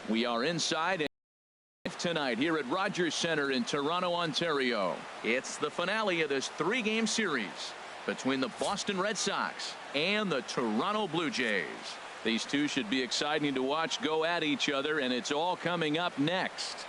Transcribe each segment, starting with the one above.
We are inside tonight here at Rogers Centre in Toronto, Ontario. It's the finale of this 3-game series between the Boston Red Sox and the Toronto Blue Jays. These two should be exciting to watch go at each other, and it's all coming up next.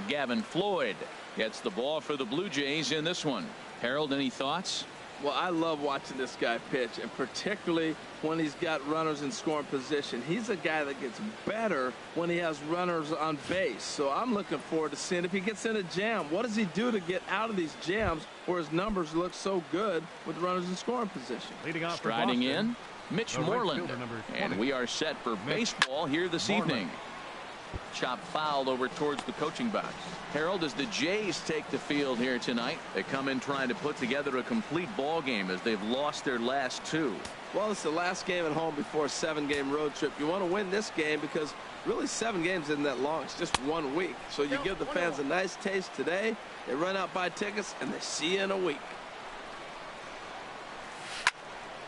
Gavin Floyd gets the ball for the Blue Jays in this one. Harold, any thoughts? Well, I love watching this guy pitch, and particularly when he's got runners in scoring position. He's a guy that gets better when he has runners on base. So I'm looking forward to seeing if he gets in a jam. What does he do to get out of these jams where his numbers look so good with runners in scoring position? Leading off Striding in, Mitch Moreland. And we are set for baseball here this evening. Chop fouled over towards the coaching box. Harold, as the Jays take the field here tonight, they come in trying to put together a complete ball game as they've lost their last 2. Well, it's the last game at home before a 7-game road trip. You want to win this game because really 7 games isn't that long. It's just 1 week. So you give the fans a nice taste today. They run out, buy tickets, and they see you in a week.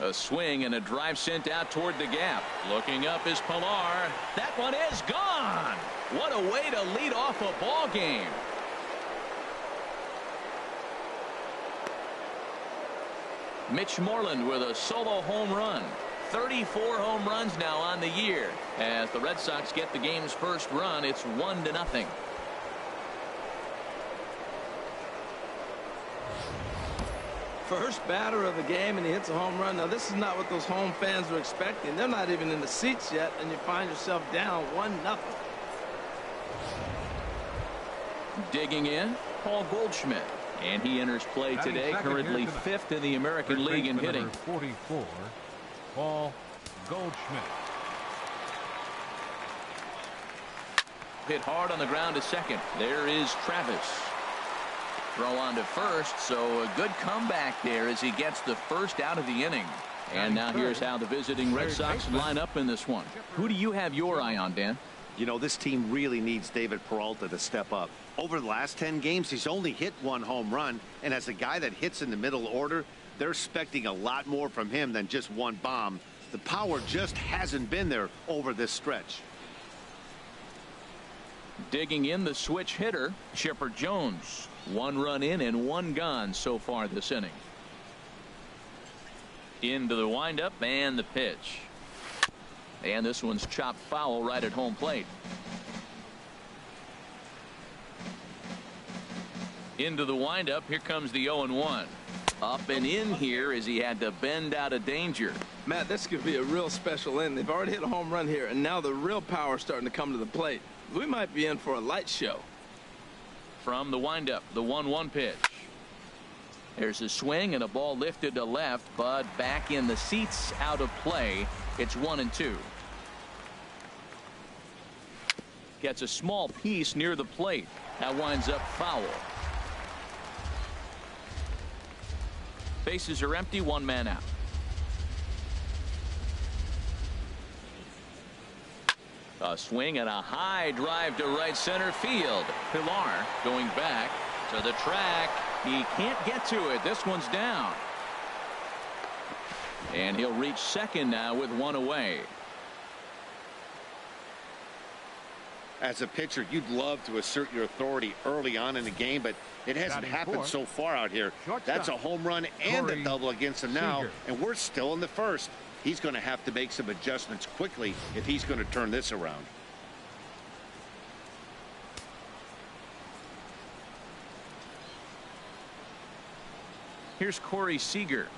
A swing and a drive sent out toward the gap. Looking up is Pilar. That one is gone. What a way to lead off a ball game. Mitch Moreland with a solo home run. 34 home runs now on the year. As the Red Sox get the game's first run, it's 1-0. First batter of the game, and he hits a home run. Now, this is not what those home fans were expecting. They're not even in the seats yet, and you find yourself down 1-0. Digging in, Paul Goldschmidt. And he enters play today, currently 5th in the American League in hitting. 44, Paul Goldschmidt. Hit hard on the ground to second. There is Travis. Throw on to first, so a good comeback there as he gets the first out of the inning. And now here's how the visiting Red Sox line up in this one. Who do you have your eye on, Dan? You know, this team really needs David Peralta to step up. Over the last 10 games, he's only hit 1 home run, and as a guy that hits in the middle order, they're expecting a lot more from him than just 1 bomb. The power just hasn't been there over this stretch. Digging in, the switch hitter, Chipper Jones. 1 run in and 1 gone so far this inning. Into the windup and the pitch. And this one's chopped foul right at home plate. Into the windup. Here comes the 0-1. Up and in here as he had to bend out of danger. Matt, this could be a real special inning. They've already hit a home run here, and now the real power is starting to come to the plate. We might be in for a light show. From the windup, the 1-1 pitch. There's a swing and a ball lifted to left, but back in the seats, out of play. It's 1-2. Gets a small piece near the plate. That winds up foul. Bases are empty, 1 man out. A swing and a high drive to right center field. Pilar going back to the track. He can't get to it. This one's down. And he'll reach second now with 1 away. As a pitcher, you'd love to assert your authority early on in the game, but it hasn't happened so far out here. That's a home run and a double against him now, and we're still in the first. He's going to have to make some adjustments quickly if he's going to turn this around. Here's Corey Seager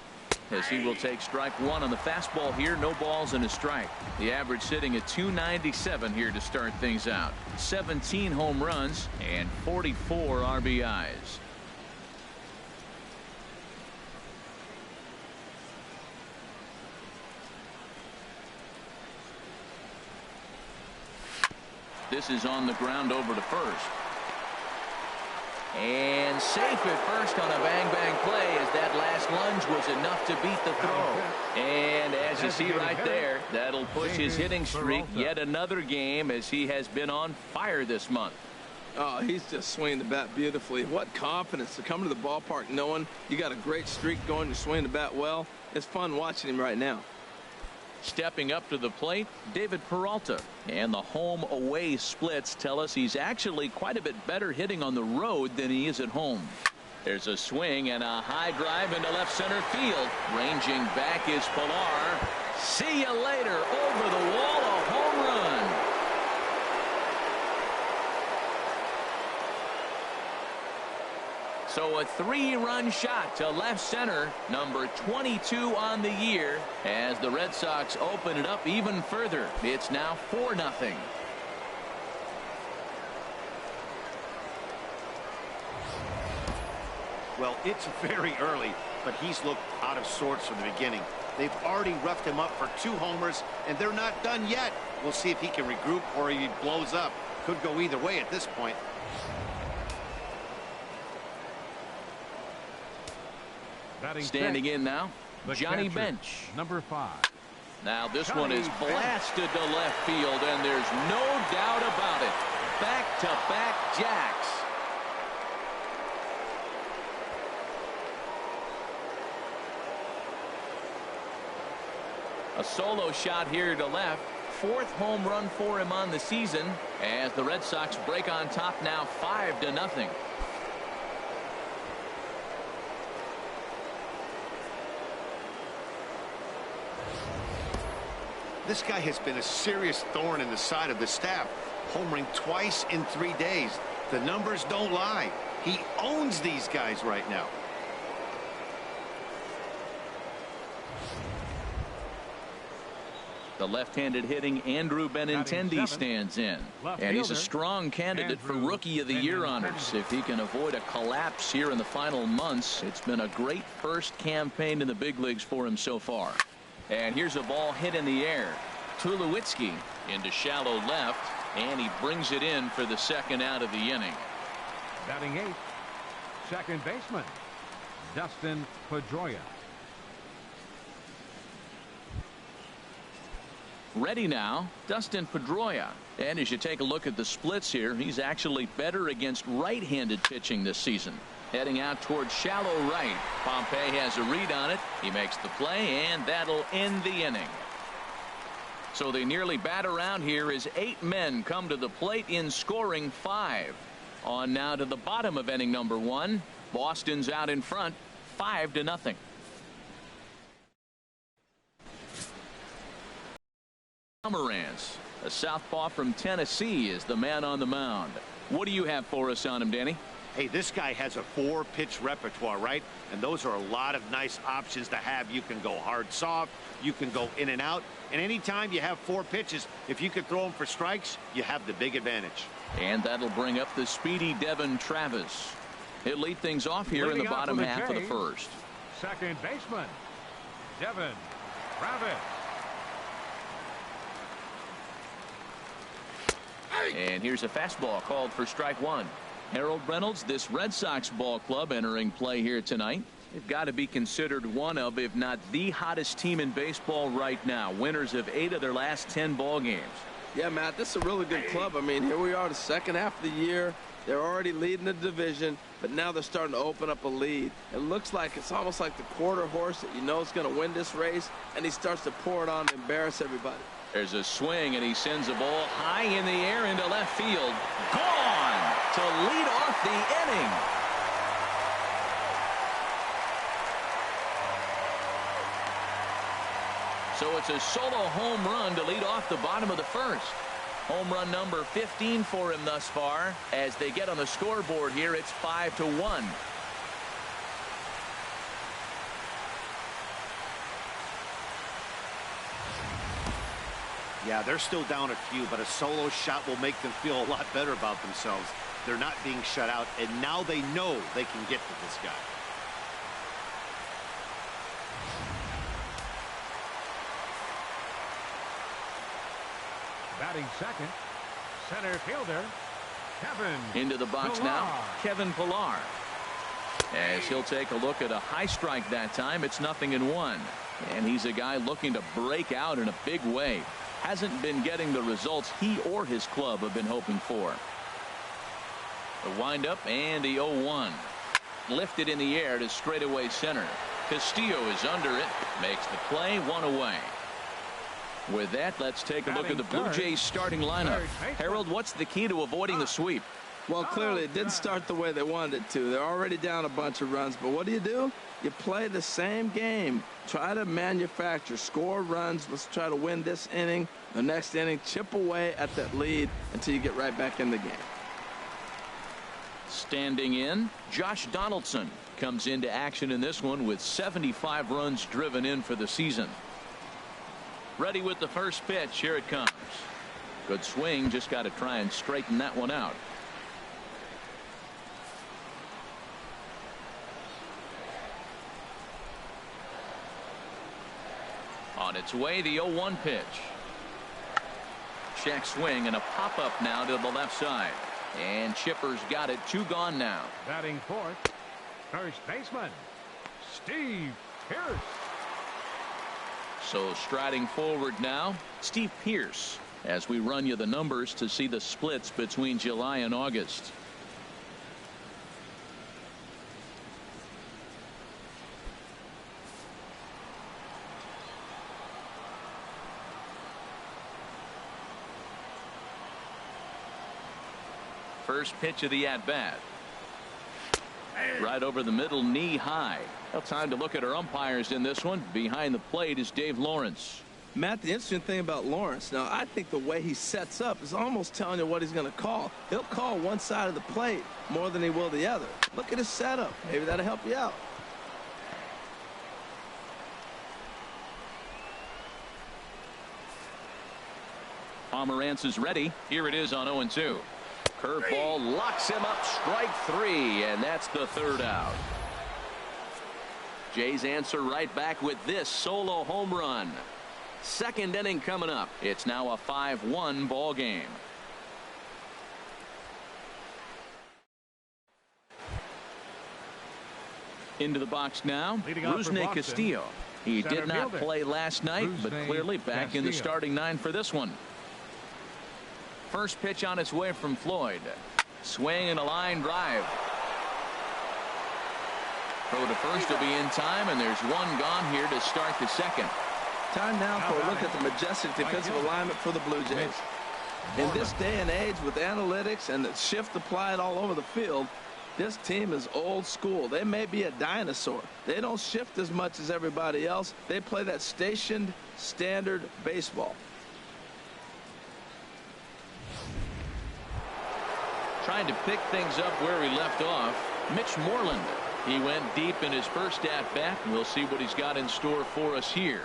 as he will take strike 1 on the fastball here. No balls and a strike. The average sitting at 297 here to start things out. 17 home runs and 44 RBIs. This is on the ground over to first. And safe at first on a bang-bang play as that last lunge was enough to beat the throw. And as you see right there, that'll push his hitting streak yet another game as he has been on fire this month. Oh, he's just swinging the bat beautifully. What confidence to come to the ballpark knowing you got a great streak going, you're swinging the bat well. It's fun watching him right now. Stepping up to the plate, David Peralta. And the home-away splits tell us he's actually quite a bit better hitting on the road than he is at home. There's a swing and a high drive into left center field. Ranging back is Pilar. See you later. Over the wall, a home run. So a 3-run shot to left center, number 22 on the year, as the Red Sox open it up even further. It's now 4-0. Well, it's very early, but he's looked out of sorts from the beginning. They've already roughed him up for 2 homers, and they're not done yet. We'll see if he can regroup or he blows up. Could go either way at this point. Standing in now, Johnny Bench. Number 5. Now this one is blasted to left field, and there's no doubt about it. Back-to-back jacks. A solo shot here to left. 4th home run for him on the season, as the Red Sox break on top now 5-0. This guy has been a serious thorn in the side of the staff, homering twice in 3 days. The numbers don't lie. He owns these guys right now. The left-handed hitting Andrew Benintendi stands in. And he's a strong candidate for Rookie of the Year honors. If he can avoid a collapse here in the final months, it's been a great first campaign in the big leagues for him so far. And here's a ball hit in the air. Tulowitzki into shallow left, and he brings it in for the second out of the inning. Batting 8th, second baseman, Dustin Pedroia. Ready now, Dustin Pedroia. And as you take a look at the splits here, he's actually better against right-handed pitching this season. Heading out towards shallow right. Pompey has a read on it. He makes the play, and that'll end the inning. So they nearly bat around here as 8 men come to the plate in scoring 5. On now to the bottom of inning number 1. Boston's out in front, 5-0. Pomeranz, a southpaw from Tennessee, is the man on the mound. What do you have for us on him, Danny? Hey, this guy has a 4-pitch repertoire, right? And those are a lot of nice options to have. You can go hard, soft. You can go in and out. And anytime you have 4 pitches, if you could throw them for strikes, you have the big advantage. And that'll bring up the speedy Devin Travis. He'll lead things off here in the bottom half of the first. Second baseman, Devin Travis. And here's a fastball called for strike 1. Harold Reynolds, this Red Sox ball club entering play here tonight. They've got to be considered one of, if not the hottest team in baseball right now. Winners of 8 of their last 10 ball games. Yeah, Matt, this is a really good club. I mean, here we are the second half of the year. They're already leading the division, but now they're starting to open up a lead. It looks like it's almost like the quarter horse that you know is going to win this race, and he starts to pour it on to embarrass everybody. There's a swing, and he sends a ball high in the air into left field. Gone to lead off the inning. So it's a solo home run to lead off the bottom of the first. Home run number 15 for him thus far. As they get on the scoreboard here, it's 5-1. Yeah, they're still down a few, but a solo shot will make them feel a lot better about themselves. They're not being shut out, and now they know they can get to this guy. Batting second, center fielder, Kevin into the box Pilar. now, Kevin Pilar. As he'll take a look at a high strike that time, it's 0-1. And he's a guy looking to break out in a big way. Hasn't been getting the results he or his club have been hoping for. The windup and the 0-1. Lifted in the air to straightaway center. Castillo is under it. Makes the play, 1 away. With that, let's take a look at the Blue Jays starting lineup. Harold, what's the key to avoiding the sweep? Well, clearly it didn't start the way they wanted it to. They're already down a bunch of runs, but what do? You play the same game. Try to manufacture, score runs. Let's try to win this inning, the next inning, chip away at that lead until you get right back in the game. Standing in, Josh Donaldson comes into action in this one with 75 runs driven in for the season. Ready with the first pitch. Here it comes. Good swing. Just got to try and straighten that one out. On its way, the 0-1 pitch. Check swing and a pop-up now to the left side. And Chipper's got it. 2 gone now. Batting fourth, first baseman, Steve Pearce. So striding forward now, Steve Pearce, as we run you the numbers to see the splits between July and August. First pitch of the at-bat. Right over the middle, knee high. Well, time to look at our umpires in this one. Behind the plate is Dave Lawrence. Matt, the interesting thing about Lawrence, now I think the way he sets up is almost telling you what he's going to call. He'll call one side of the plate more than he will the other. Look at his setup. Maybe that'll help you out. Pomerantz is ready. Here it is on 0-2. Curveball locks him up. Strike 3, and that's the 3rd out. Jays answer right back with this solo home run. 2nd inning coming up. It's now a 5-1 ball game. Into the box now, Rusney Castillo. He did not play last night, but clearly back in the starting 9 for this one. First pitch on its way from Floyd. Swing and a line drive. Throw to first will be in time, and there's 1 gone here to start the 2nd. Time now for a look at the majestic defensive alignment for the Blue Jays. In this day and age with analytics and the shift applied all over the field, this team is old school. They may be a dinosaur. They don't shift as much as everybody else. They play that stationed standard baseball. Trying to pick things up where he left off, Mitch Moreland. He went deep in his first at-bat. We'll see what he's got in store for us here.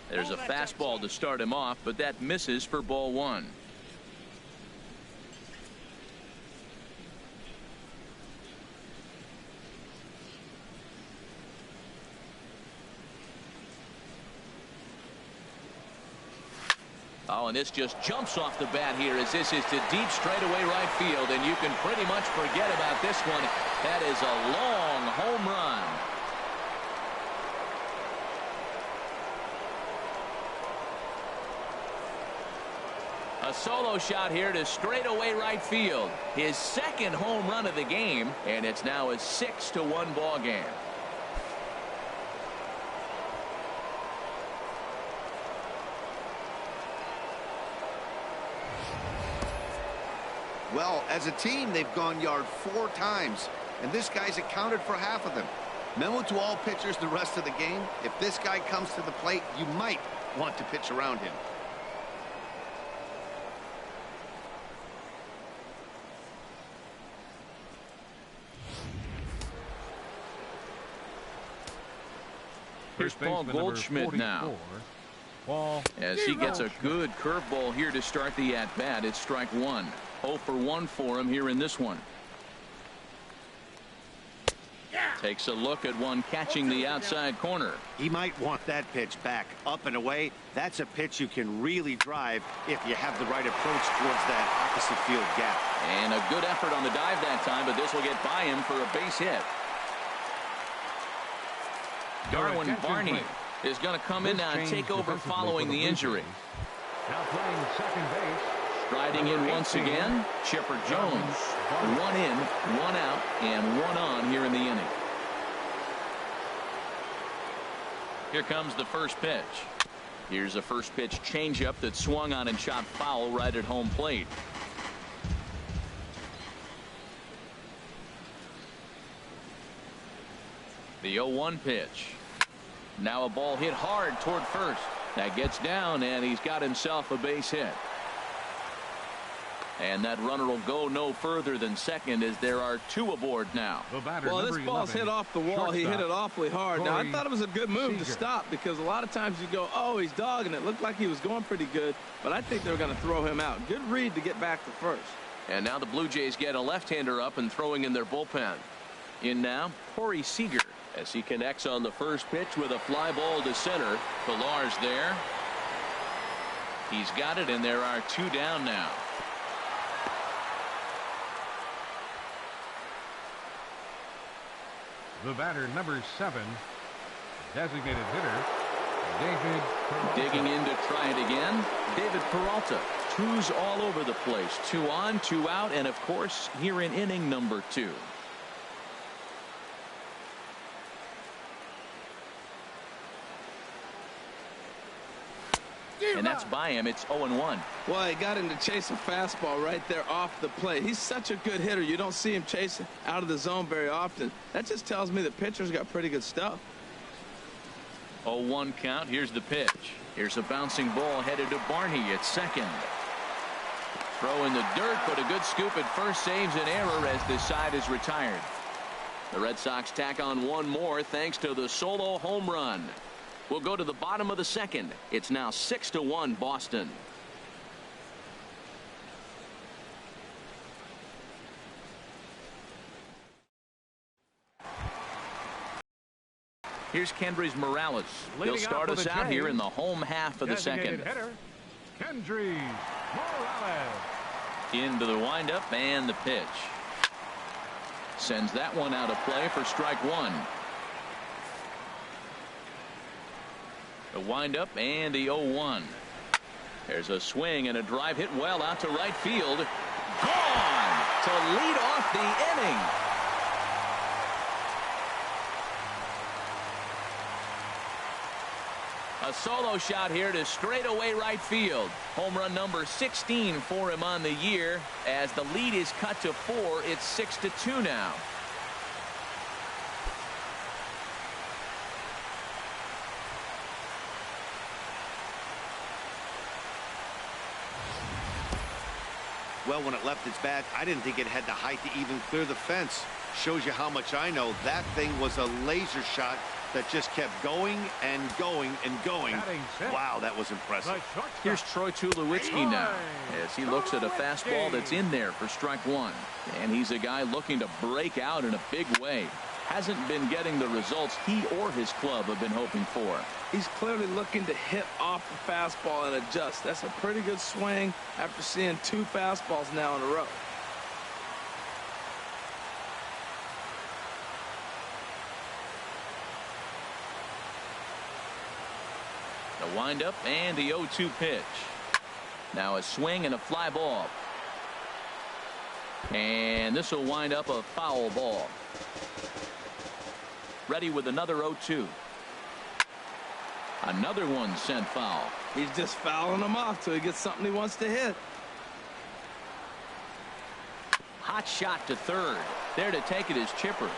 There's a fastball to start him off, but that misses for ball 1. Oh, and this just jumps off the bat here as this is to deep straightaway right field, and you can pretty much forget about this one. That is a long home run. A solo shot here to straightaway right field. His 2nd home run of the game, and it's now a 6-1 ball game. Well, as a team, they've gone yard 4 times, and this guy's accounted for half of them. Memo to all pitchers the rest of the game: if this guy comes to the plate, you might want to pitch around him. Here's Paul Goldschmidt now. As he gets a good curveball here to start the at-bat. It's strike 1. 0 for 1 for him here in this one. Takes a look at one catching the outside corner. He might want that pitch back up and away. That's a pitch you can really drive if you have the right approach towards that opposite field gap. And a good effort on the dive that time, but this will get by him for a base hit. Darwin Barney is going to come in now and take over following the injury. Now playing second base. Striding in once again, Chipper Jones. 1 in, 1 out, and 1 on here in the inning. Here comes the first pitch. Here's a first pitch changeup that swung on and shot foul right at home plate. The 0-1 pitch. Now a ball hit hard toward first. That gets down, and he's got himself a base hit. And that runner will go no further than second as there are two aboard now. Well, this ball's hit off the wall. He hit it awfully hard. Now, I thought it was a good move to stop because a lot of times you go, oh, he's dogging it. Looked like he was going pretty good, but I think they're going to throw him out. Good read to get back to first. And now the Blue Jays get a left-hander up and throwing in their bullpen. In now, Corey Seager as he connects on the first pitch with a fly ball to center. Pillar's there. He's got it, and there are two down now. The batter, number 7, designated hitter, David Peralta. Digging in to try it again, David Peralta. Twos all over the place. 2 on, 2 out, and of course, here in inning number 2. And that's by him. It's 0-1. Well, he got him to chase a fastball right there off the plate. He's such a good hitter. You don't see him chasing out of the zone very often. That just tells me the pitcher's got pretty good stuff. 0-1 count. Here's the pitch. Here's a bouncing ball headed to Barney at second. Throw in the dirt, but a good scoop at first saves an error as this side is retired. The Red Sox tack on one more thanks to the solo home run. We'll go to the bottom of the second. It's now 6-1 Boston. Here's Kendrys Morales. He'll start us out here in the home half of the second. Hitter, Kendrys Morales. Into the windup and the pitch. Sends that one out of play for strike one. The windup and the 0-1. There's a swing and a drive hit well out to right field. Gone to lead off the inning. A solo shot here to straightaway right field. Home run number 16 for him on the year. As the lead is cut to 4, it's 6-2 now. Well, when it left its bat, I didn't think it had the height to even clear the fence. Shows you how much I know. That thing was a laser shot that just kept going and going and going. Wow, that was impressive. Here's Troy Tulowitzki now as he looks at a fastball that's in there for strike one. And he's a guy looking to break out in a big way. Hasn't been getting the results he or his club have been hoping for. He's clearly looking to hit off the fastball and adjust. That's a pretty good swing after seeing 2 fastballs now in a row. The windup and the 0-2 pitch. Now a swing and a fly ball. And this will wind up a foul ball. Ready with another 0-2. Another one sent foul. He's just fouling them off till he gets something he wants to hit. Hot shot to third. There to take it is Chipper.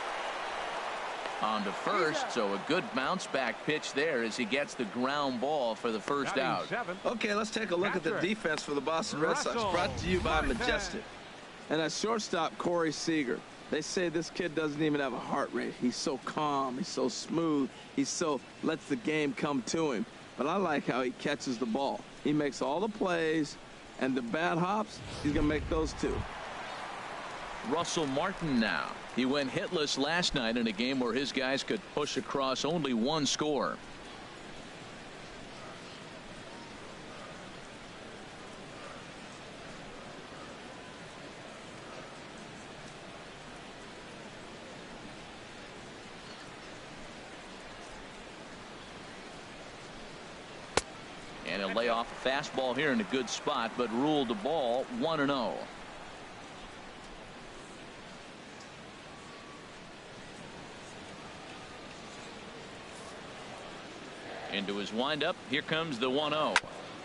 On to first, so a good bounce back pitch there as he gets the ground ball for the first out. Okay, let's take a look at the defense for the Boston Red Sox, brought to you by Majestic. And at shortstop, Corey Seager. They say this kid doesn't even have a heart rate. He's so calm. He's so smooth. He so lets the game come to him. But I like how he catches the ball. He makes all the plays, and the bad hops, he's going to make those too. Russell Martin now. He went hitless last night in a game where his guys could push across only one score. And he'll lay off a fastball here in a good spot, but ruled the ball 1-0. Into his windup. Here comes the 1-0.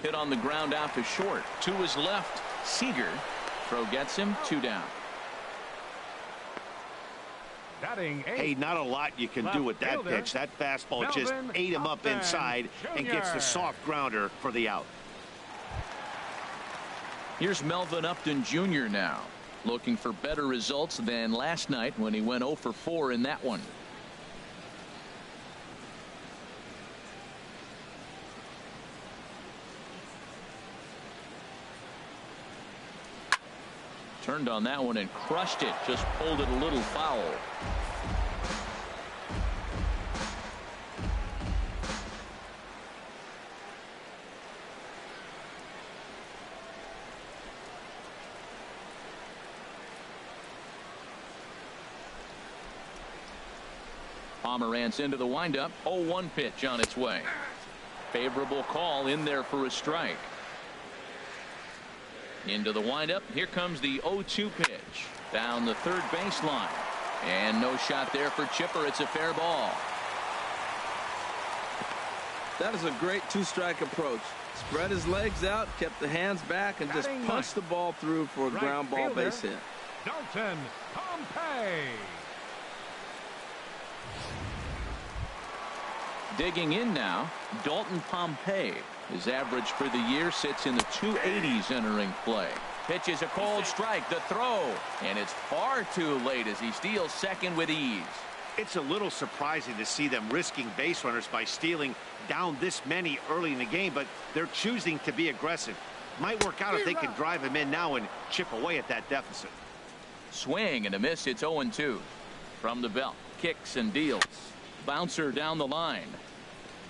Hit on the ground out to short. To his left. Seager. Throw gets him. 2 down. Hey, not a lot you can do with that pitch. That fastball just ate him up inside and gets the soft grounder for the out. Here's Melvin Upton Jr. now, looking for better results than last night when he went 0 for 4 in that one. Turned on that one and crushed it. Just pulled it a little foul. Pomeranz into the windup. 0-1 pitch on its way. Favorable call in there for a strike. Into the windup. Here comes the 0-2 pitch. Down the third baseline. And no shot there for Chipper. It's a fair ball. That is a great 2-strike approach. Spread his legs out, kept the hands back, and just punched the ball through for a ground ball base hit. Dalton Pompey. Digging in now, Dalton Pompey. His average for the year sits in the 280s entering play. Pitch is a cold strike. The throw. And it's far too late as he steals second with ease. It's a little surprising to see them risking base runners by stealing down this many early in the game, but they're choosing to be aggressive. Might work out if they can drive him in now and chip away at that deficit. Swing and a miss. It's 0-2. From the belt. Kicks and deals. Bouncer down the line.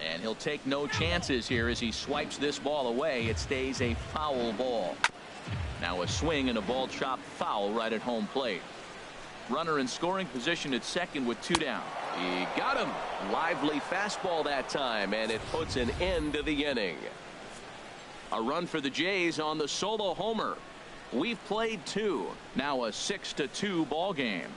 And he'll take no chances here as he swipes this ball away. It stays a foul ball. Now a swing and a ball chopped foul right at home plate. Runner in scoring position at second with 2 down. He got him. Lively fastball that time, and it puts an end to the inning. A run for the Jays on the solo homer. We've played 2. Now a 6-2 ball game.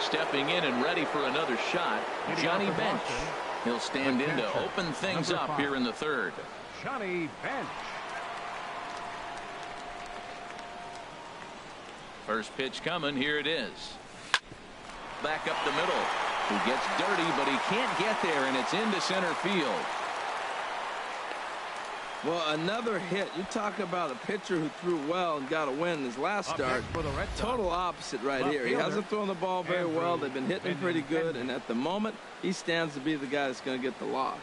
Stepping in and ready for another shot, Johnny Bench. He'll stand in to open things up here in the third. Johnny Bench. First pitch coming. Here it is. Back up the middle. He gets dirty, but he can't get there, and it's into center field. Well, another hit. You talk about a pitcher who threw well and got a win in his last start. Total opposite right here. He hasn't thrown the ball very well. They've been hitting him pretty good, and at the moment, he stands to be the guy that's going to get the loss.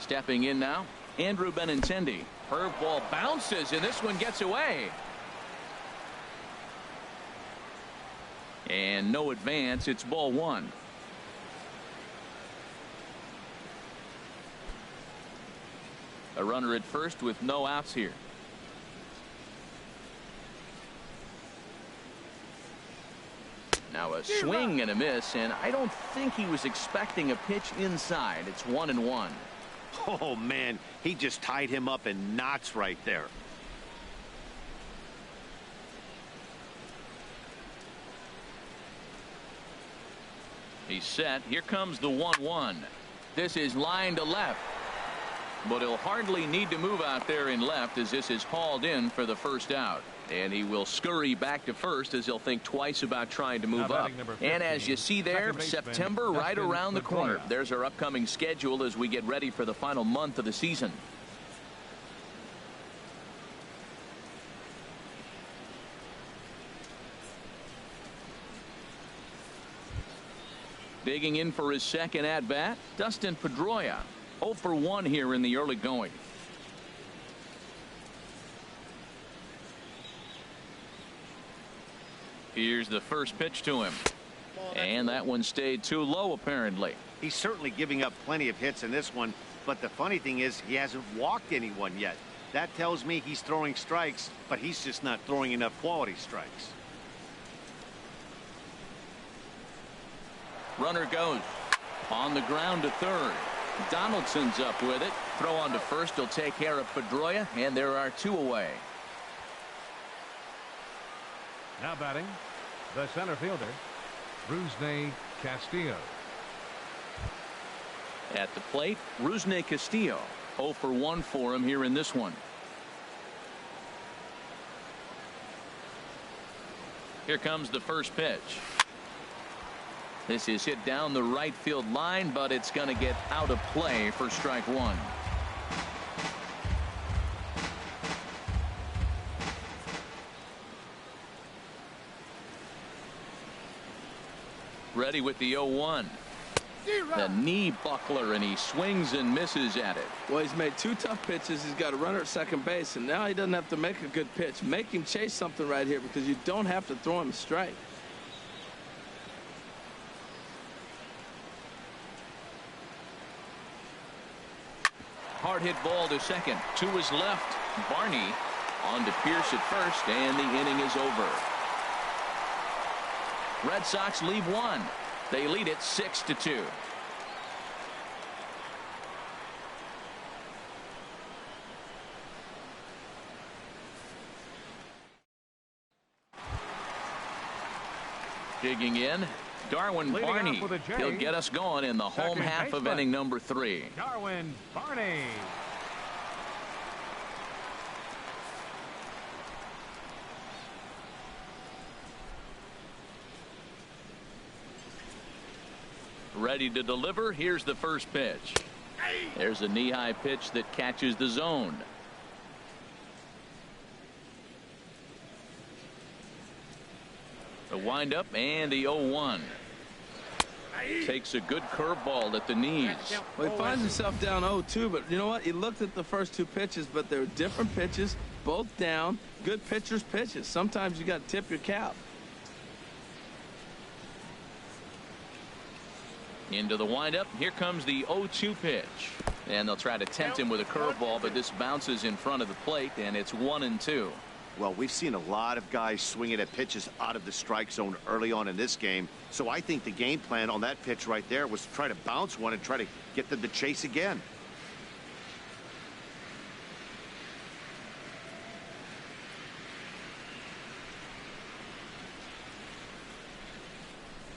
Stepping in now, Andrew Benintendi. Curveball bounces, and this one gets away. And no advance. It's ball 1. A runner at first with no outs here. Now a swing and a miss, and I don't think he was expecting a pitch inside. It's 1-1. Oh, man, he just tied him up in knots right there. He's set. Here comes the 1-1. This is line to left. But he'll hardly need to move out there in left as this is hauled in for the first out. And he will scurry back to first as he'll think twice about trying to move up. And as you see there, September right around the corner. There's our upcoming schedule as we get ready for the final month of the season. Digging in for his second at-bat, Dustin Pedroia. 0 for 1 here in the early going. Here's the first pitch to him. And that one stayed too low, apparently. He's certainly giving up plenty of hits in this one, but the funny thing is he hasn't walked anyone yet. That tells me he's throwing strikes, but he's just not throwing enough quality strikes. Runner goes on the ground to third. Donaldson's up with it. Throw on to first. He'll take care of Pedroia, and there are 2 away. Now batting, the center fielder, Rusney Castillo. At the plate, Rusney Castillo. 0 for 1 for him here in this one. Here comes the first pitch. This is hit down the right field line, but it's going to get out of play for strike 1. Ready with the 0-1. The knee buckler, and he swings and misses at it. Well, he's made 2 tough pitches. He's got a runner at second base, and now he doesn't have to make a good pitch. Make him chase something right here because you don't have to throw him a strike. Hard hit ball to second. To his left. Barney on to Pierce at first, and the inning is over. Red Sox leave 1. They lead it 6-2. Digging in, Darwin Barney. He'll get us going in the home half of inning number 3. Darwin Barney. Ready to deliver. Here's the first pitch. There's a knee-high pitch that catches the zone. The windup and the 0-1. Takes a good curveball at the knees. Well, he finds himself down 0-2, but you know what? He looked at the first 2 pitches, but they're different pitches, both down. Good pitchers' pitches. Sometimes you got to tip your cap. Into the windup. Here comes the 0-2 pitch. And they'll try to tempt him with a curveball, but this bounces in front of the plate, and it's 1-2. Well, we've seen a lot of guys swinging at pitches out of the strike zone early on in this game. So I think the game plan on that pitch right there was to try to bounce one and try to get them to chase again.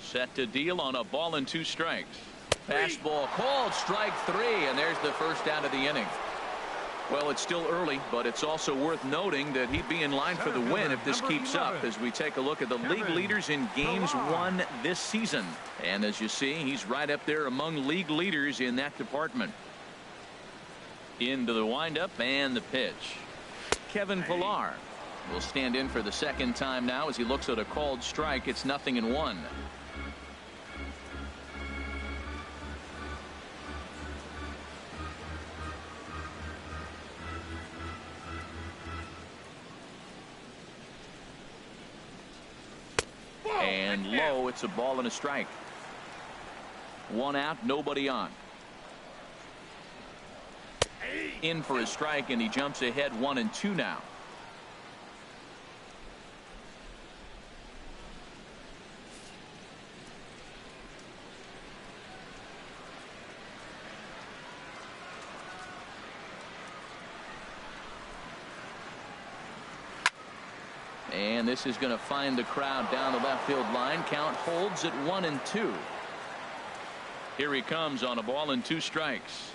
Set to deal on a ball and 2 strikes. Fastball called, strike 3, and there's the first out of the inning. Well, it's still early, but it's also worth noting that he'd be in line for the win if this keeps up as we take a look at the league leaders in games won this season. And as you see, he's right up there among league leaders in that department. Into the windup and the pitch. Kevin Pillar will stand in for the second time now as he looks at a called strike. It's 0-1. And low, it's a ball and a strike. 1 out, nobody on. In for a strike, and he jumps ahead 1-2 now. And this is going to find the crowd down the left field line. Count holds at 1-2. Here he comes on a ball and 2 strikes.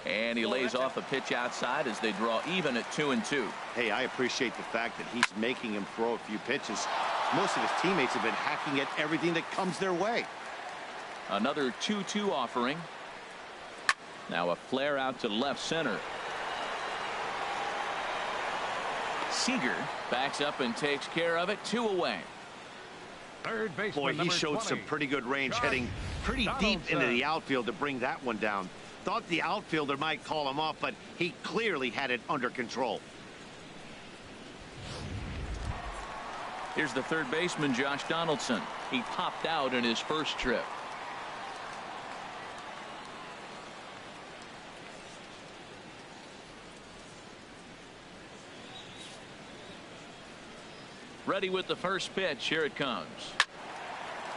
And he lays off a pitch outside as they draw even at 2-2. Hey, I appreciate the fact that he's making him throw a few pitches. Most of his teammates have been hacking at everything that comes their way. Another 2-2 offering. Now a flare out to left center. Seager backs up and takes care of it. 2 away. Third baseman, boy, he showed 20. some pretty good range, Josh heading pretty deep into Donaldson. the outfield to bring that one down. Thought the outfielder might call him off, but he clearly had it under control. Here's the third baseman, Josh Donaldson. He popped out in his first trip. Ready with the first pitch. Here it comes.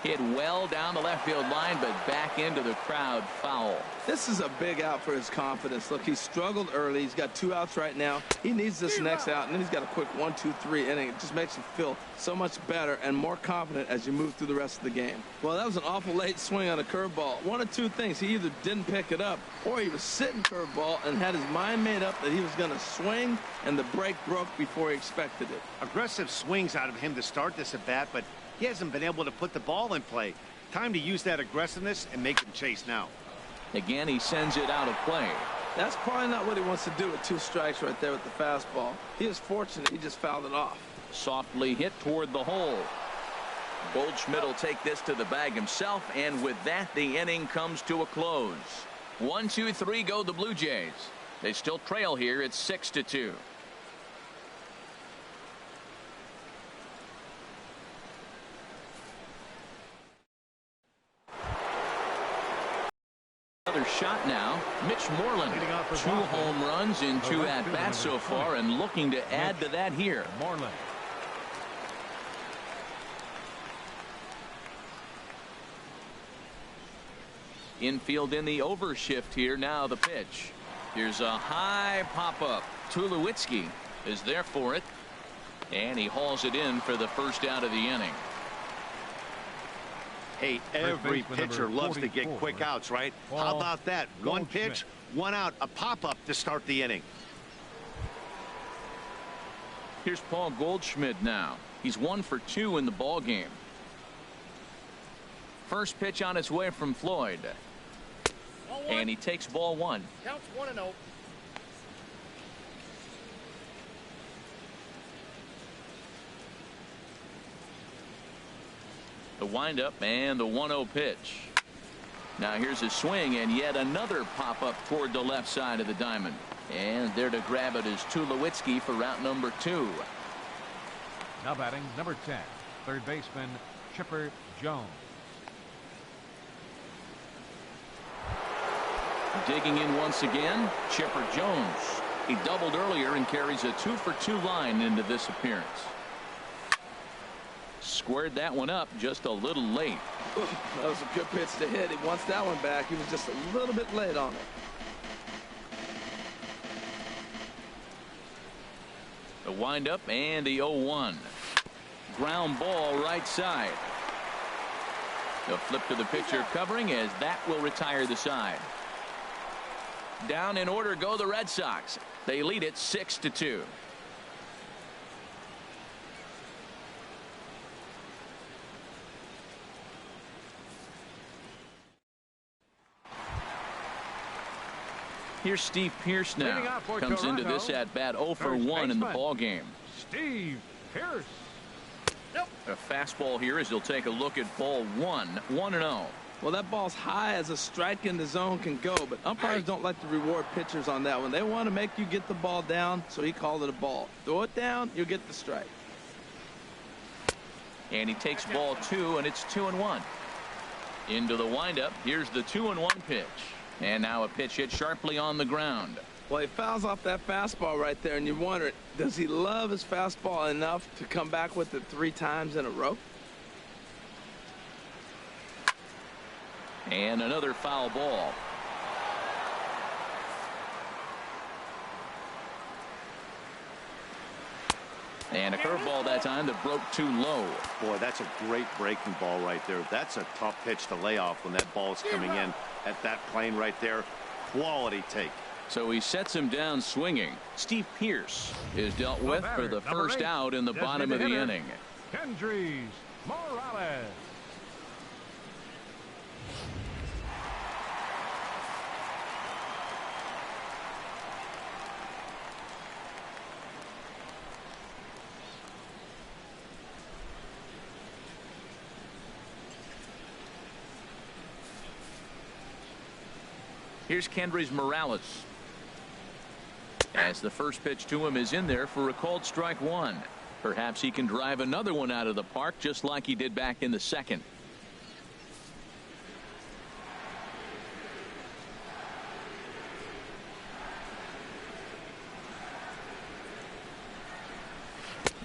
Hit well down the left field line, but back into the crowd. Foul. This is a big out for his confidence. Look, he struggled early. He's got 2 outs right now. He needs this next out, and then he's got a quick 1, 2, 3 inning. It just makes you feel so much better and more confident as you move through the rest of the game. Well, that was an awful late swing on a curveball. One of two things. He either didn't pick it up, or he was sitting curveball and had his mind made up that he was going to swing, and the break broke before he expected it. Aggressive swings out of him to start this at bat, but he hasn't been able to put the ball in play. Time to use that aggressiveness and make him chase now. Again, he sends it out of play. That's probably not what he wants to do with 2 strikes right there with the fastball. He is fortunate he just fouled it off. Softly hit toward the hole. Goldschmidt will take this to the bag himself, and with that, the inning comes to a close. 1, 2, 3 go the Blue Jays. They still trail here at 6-2. Another shot now. Mitch Moreland. 2 home runs in 2 at-bats so far, and looking to add to that here. Moreland. Infield in the overshift here. Now the pitch. Here's a high pop-up. Tulowitzki is there for it, and he hauls it in for the first out of the inning. Hey, every pitcher loves to get quick outs, right? How about that? 1 pitch, 1 out, a pop-up to start the inning. Here's Paul Goldschmidt now. He's 1 for 2 in the ball game. First pitch on its way from Floyd. And he takes ball 1. Counts 1-0. The windup and the 1-0 pitch. Now here's a swing, and yet another pop-up toward the left side of the diamond. And there to grab it is Tulowitzki for route number 2. Now batting number 10, third baseman Chipper Jones. Digging in once again, Chipper Jones. He doubled earlier and carries a 2 for 2 line into this appearance. Squared that one up just a little late. That was a good pitch to hit. He wants that one back. He was just a little bit late on it. The windup and the 0-1. Ground ball right side. The flip to the pitcher covering, as that will retire the side. Down in order go the Red Sox. They lead it 6-2. Here's Steve Pearce now. Comes into this at bat 0 for 1 in the ball game. Steve Pearce. A fastball here as he'll take a look at ball 1. 1-0. Well, that ball's high as a strike in the zone can go, but umpires don't like to reward pitchers on that one. They want to make you get the ball down, so he called it a ball. Throw it down, you'll get the strike. And he takes ball 2, and it's 2-1. Into the windup. Here's the 2-1 pitch. And now a pitch hit sharply on the ground. Well, he fouls off that fastball right there, and you wonder, does he love his fastball enough to come back with it 3 times in a row? And another foul ball. And a curveball that time that broke too low. Boy, that's a great breaking ball right there. That's a tough pitch to lay off when that ball is coming in at that plane right there. Quality take. So he sets him down swinging. Steve Pearce is dealt with for the first out in the bottom of the inning. Kendrys Morales. Here's Kendrys Morales. As the first pitch to him is in there for a called strike 1. Perhaps he can drive another one out of the park just like he did back in the second.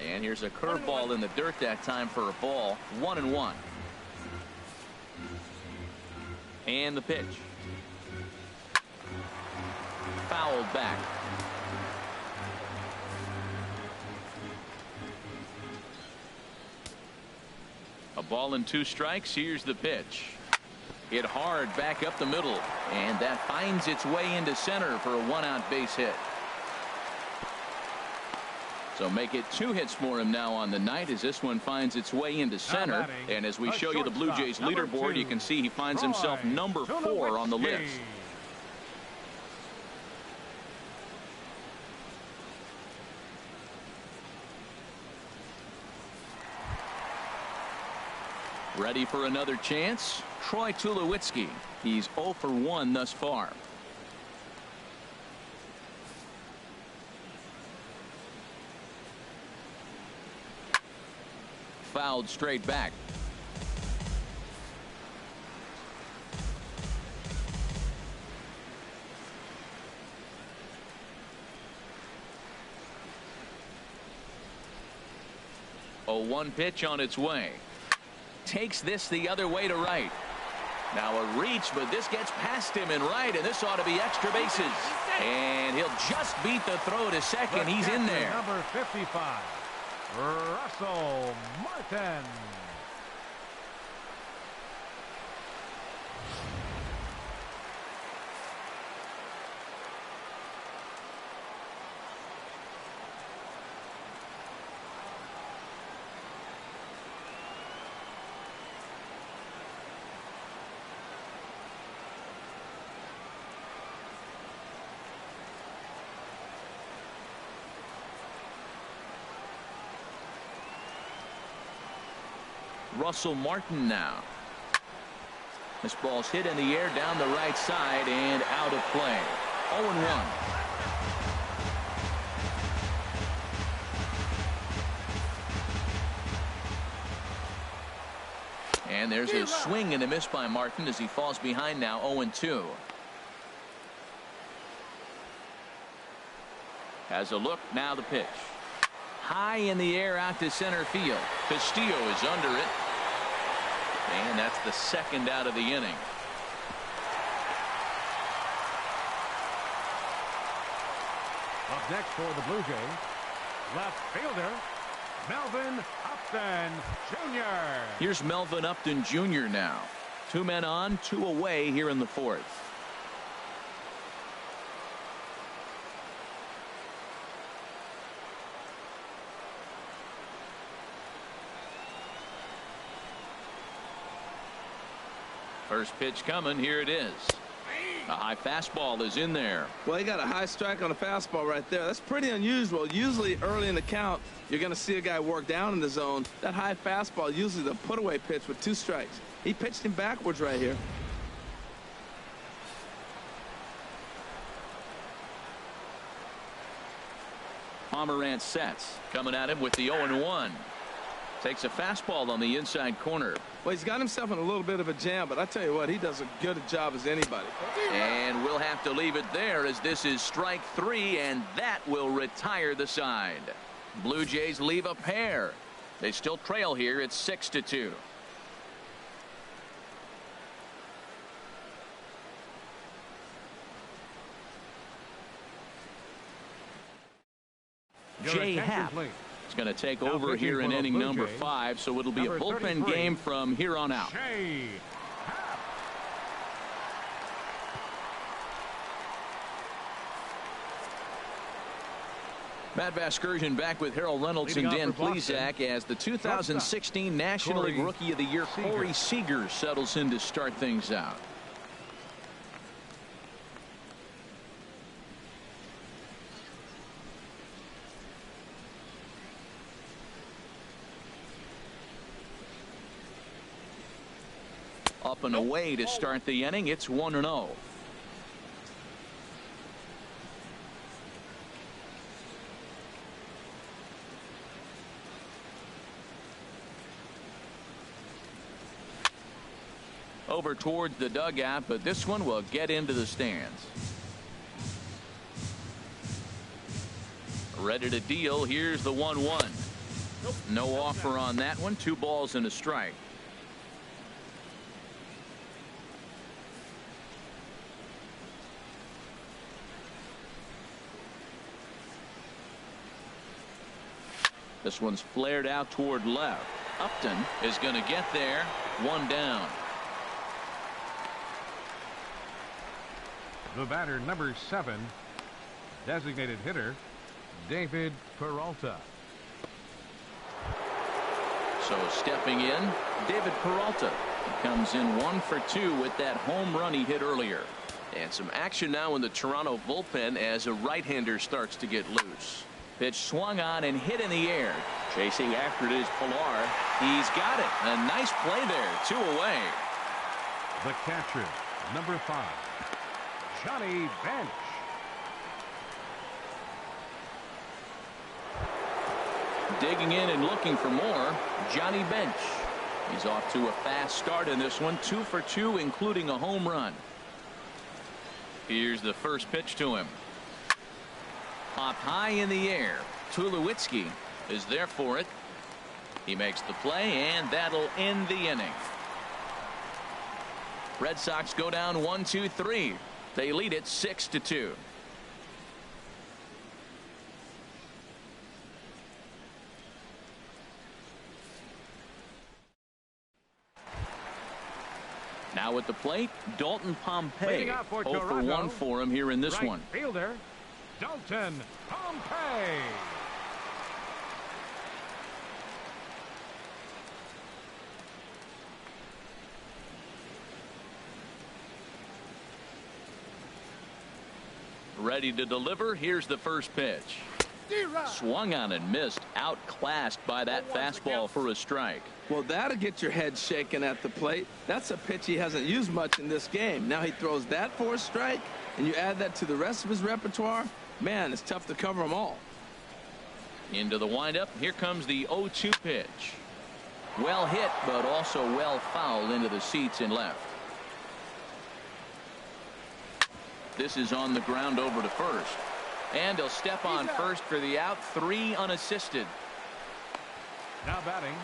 And here's a curveball in the dirt that time for a ball. 1-1. And the pitch. Fouled back. A ball and 2 strikes. Here's the pitch. Hit hard back up the middle, and that finds its way into center for a 1-out base hit. So make it 2 hits for him now on the night as this one finds its way into center. And as we show you the Blue Jays leaderboard, you can see he finds himself number 4 on the list. Ready for another chance? Troy Tulowitzki. He's 0 for 1 thus far. Fouled straight back. A 1 pitch on its way. Takes this the other way to right. Now a reach, but this gets past him in right, and this ought to be extra bases. And he'll just beat the throw to second. He's in there. Number 55, Russell Martin. Russell Martin now. This ball's hit in the air down the right side and out of play. 0-1. And there's a swing and a miss by Martin as he falls behind now. 0-2. Has a look, now the pitch. High in the air out to center field. Castillo is under it. And that's the 2nd out of the inning. Up next for the Blue Jays, left fielder Melvin Upton Jr. Here's Melvin Upton Jr. now. 2 men on, 2 away here in the 4th. First pitch coming. Here it is. A high fastball is in there. Well, he got a high strike on a fastball right there. That's pretty unusual. Usually early in the count, you're going to see a guy work down in the zone. That high fastball, usually the put-away pitch with 2 strikes. He pitched him backwards right here. Pomerantz sets. Coming at him with the 0-1. Takes a fastball on the inside corner. Well, he's got himself in a little bit of a jam, but I tell you what, he does a good job as anybody. And we'll have to leave it there as this is strike 3, and that will retire the side. Blue Jays leave a pair. They still trail here. It's 6-2. Jay Happ is going to take over here in inning number 5, so it'll be a bullpen game from here on out. Matt Vasgersian back with Harold Reynolds and Dan Plesac as the 2016 National League Rookie of the Year Corey Seager settles in to start things out. Up and away to start the inning. It's 1-0. Over towards the dugout, but this one will get into the stands. Ready to deal. Here's the 1-1. No offer on that one. 2 balls and a strike. This one's flared out toward left. Upton is going to get there. One down. The batter, number 7, designated hitter, David Peralta. So stepping in, David Peralta. He comes in 1 for 2 with that home run he hit earlier. And some action now in the Toronto bullpen as a right-hander starts to get loose. Pitch swung on and hit in the air. Chasing after it is Pilar. He's got it. A nice play there. 2 away. The catcher, number 5, Johnny Bench. Digging in and looking for more, Johnny Bench. He's off to a fast start in this one. 2 for 2, including a home run. Here's the first pitch to him. Popped high in the air. Tulowitzki is there for it. He makes the play, and that'll end the inning. Red Sox go down 1-2-3. They lead it 6-2. Now at the plate, Dalton Pompey. 0 for 1 for him here in this one. Fielder, Dalton Pompey. Ready to deliver. Here's the first pitch. Swung on and missed. Outclassed by that fastball for a strike. Well, that'll get your head shaken at the plate. That's a pitch he hasn't used much in this game. Now he throws that for a strike, and you add that to the rest of his repertoire. Man, it's tough to cover them all. Into the windup. Here comes the 0-2 pitch. Well hit, but also well fouled into the seats and left. This is on the ground over to first. And he'll step on first for the out. 3 unassisted. Now batting,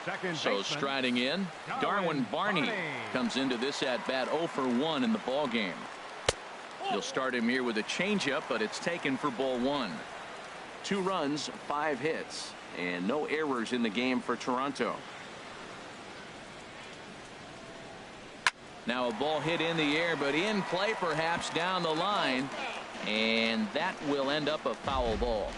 second so baseman, striding in, Darwin Barney comes into this at bat 0 for 1 in the ball game. He'll start him here with a changeup, but it's taken for ball 1. 2 runs, 5 hits, and no errors in the game for Toronto. Now a ball hit in the air, but in play perhaps down the line, and that will end up a foul ball.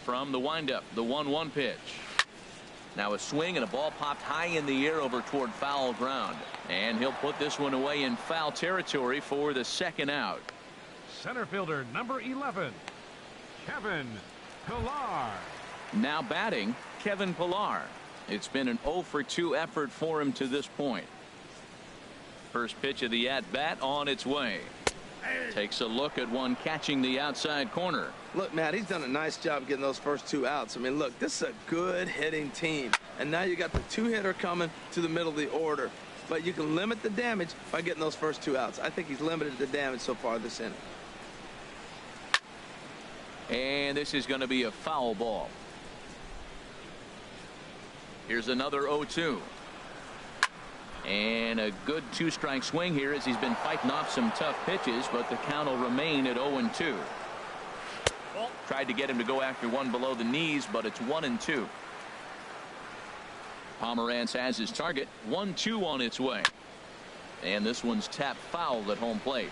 From the windup, the 1-1 pitch. Now a swing and a ball popped high in the air over toward foul ground, and he'll put this one away in foul territory for the second out. Center fielder number 11, Kevin Pillar. Now batting, Kevin Pillar. It's been an 0 for 2 effort for him to this point. First pitch of the at bat on its way. Takes a look at one catching the outside corner. Look, Matt, he's done a nice job getting those first 2 outs. I mean, look, this is a good hitting team. And now you got the 2-hitter coming to the middle of the order. But you can limit the damage by getting those first 2 outs. I think he's limited the damage so far this inning. And this is going to be a foul ball. Here's another 0-2. And a good 2-strike swing here as he's been fighting off some tough pitches, but the count will remain at 0-2. Tried to get him to go after one below the knees, but it's 1-2. Pomeranz has his target. 1-2 on its way. And this one's tapped foul at home plate.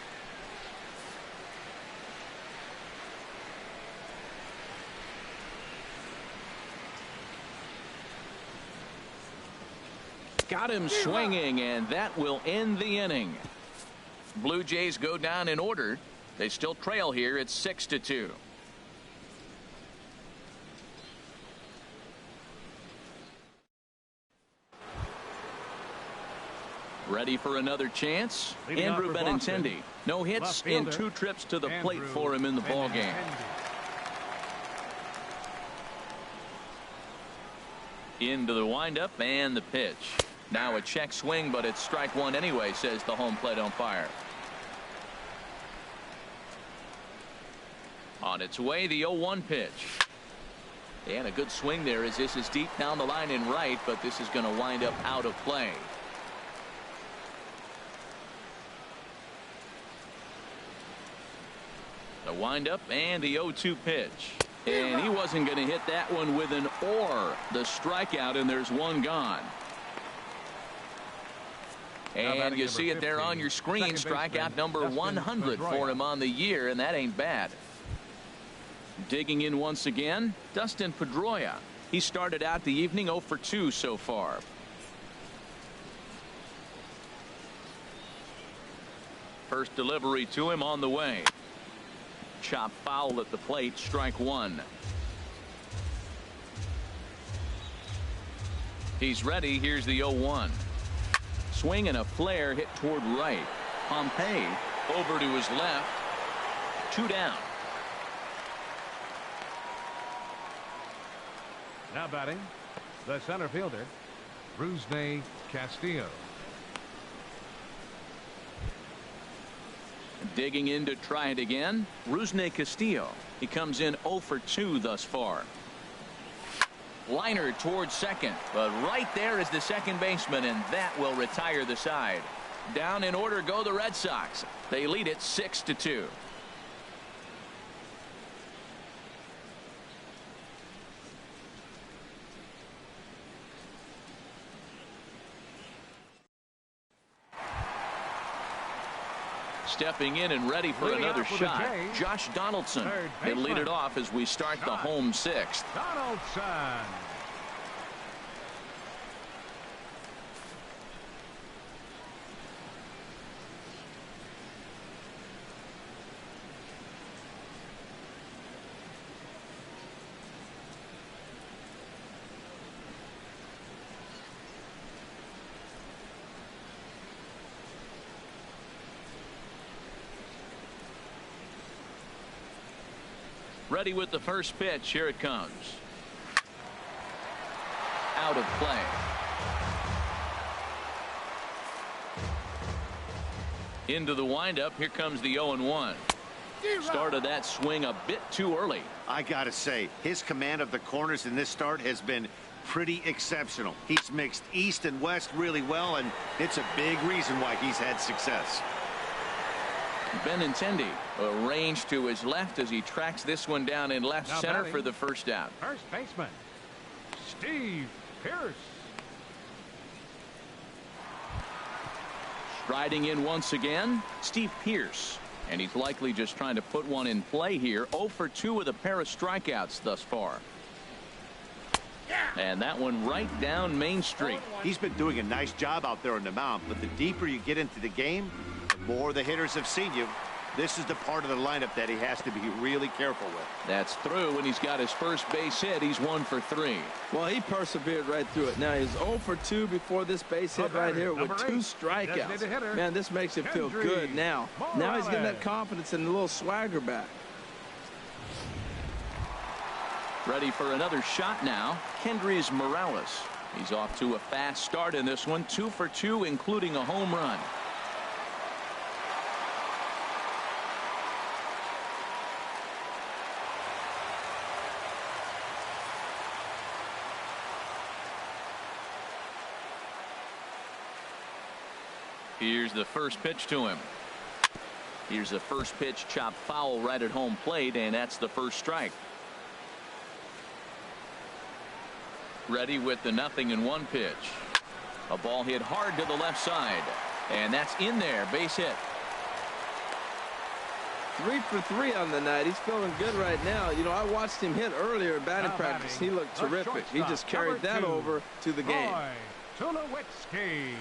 Got him swinging, and that will end the inning. Blue Jays go down in order. They still trail here. It's 6-2. Ready for another chance? Andrew Benintendi. No hits in 2 trips to the plate for him in the ball game. Into the windup and the pitch. Now a check swing, but it's strike 1 anyway, says the home plate umpire. On its way, the 0-1 pitch. And a good swing there as this is deep down the line in right, but this is going to wind up out of play. windup and the 0-2 pitch. And he wasn't going to hit that one with an or. The strikeout, and there's one gone. And you see it there on your screen. Strikeout number 100 for him on the year, and that ain't bad. Digging in once again, Dustin Pedroia. He started out the evening 0 for 2 so far. First delivery to him on the way. Chop foul at the plate, strike one. He's ready. Here's the 0-1. Swing and a flare hit toward right. Pompey over to his left. 2 down. Now batting, the center fielder, Rusney Castillo. Digging in to try it again, Rusney Castillo. He comes in 0 for 2 thus far. Liner towards second, but right there is the second baseman, and that will retire the side. Down in order go the Red Sox. They lead it 6-2. Stepping in and ready for another shot, Josh Donaldson. He'll lead it off as we start the home 6th. Donaldson. Ready with the first pitch. Here it comes. Out of play. Into the windup. Here comes the 0-1. Started that swing a bit too early. I gotta say, his command of the corners in this start has been pretty exceptional. He's mixed east and west really well, and it's a big reason why he's had success. Benintendi arranged to his left as he tracks this one down in left center for the first out. First baseman, Steve Pearce. Striding in once again, Steve Pearce. And he's likely just trying to put one in play here. 0 for 2 with a pair of strikeouts thus far. And that one right down Main Street. He's been doing a nice job out there on the mound, but the deeper you get into the game, the more the hitters have seen you. This is the part of the lineup that he has to be really careful with. That's through, and he's got his first base hit. He's 1 for 3. Well, he persevered right through it. Now he's 0 for 2 before this base hit right here with 2 strikeouts. Man, this makes him feel good now. Now he's getting that confidence and a little swagger back. Ready for another shot now. Kendrys Morales. He's off to a fast start in this one. 2 for 2, including a home run. Here's the first pitch to him. Here's the first pitch, chopped foul right at home plate, and that's the first strike. Ready with the 0-1 pitch. A ball hit hard to the left side, and that's in there. Base hit. 3 for 3 on the night. He's feeling good right now. You know, I watched him hit earlier in batting practice. He looked terrific. He just carried that over to the game. Tulowitzki.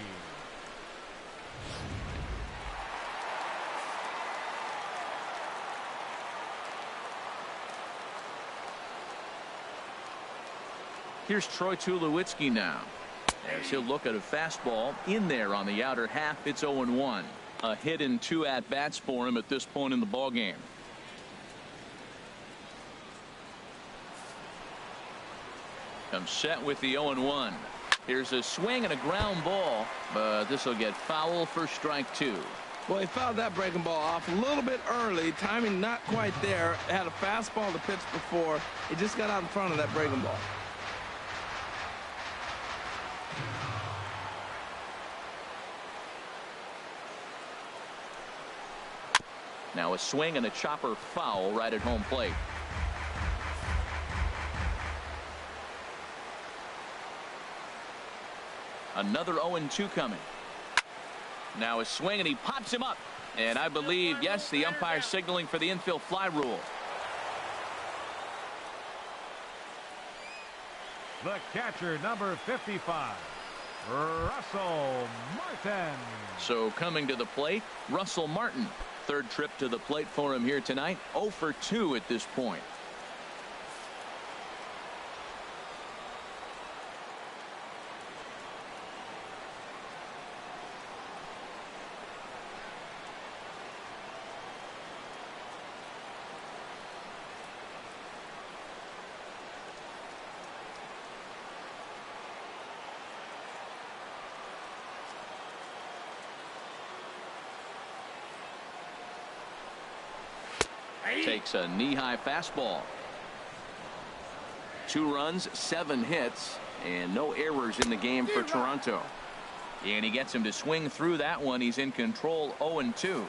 Here's Troy Tulowitzki now. As he'll look at a fastball in there on the outer half. It's 0-1. A hit in 2 at-bats for him at this point in the ballgame. Comes set with the 0-1. Here's a swing and a ground ball, but this will get foul for strike 2. Well, he fouled that breaking ball off a little bit early. Timing not quite there. Had a fastball to pitch before. He just got out in front of that breaking ball. Now a swing and a chopper foul right at home plate. Another 0-2 coming. Now a swing and he pops him up. And I believe, yes, the umpire signaling for the infield fly rule. The catcher, number 55, Russell Martin. So coming to the plate, Russell Martin. Third trip to the plate for him here tonight. 0 for 2 at this point. Takes a knee-high fastball. 2 runs, 7 hits, and no errors in the game for Toronto. And he gets him to swing through that one. He's in control. 0-2.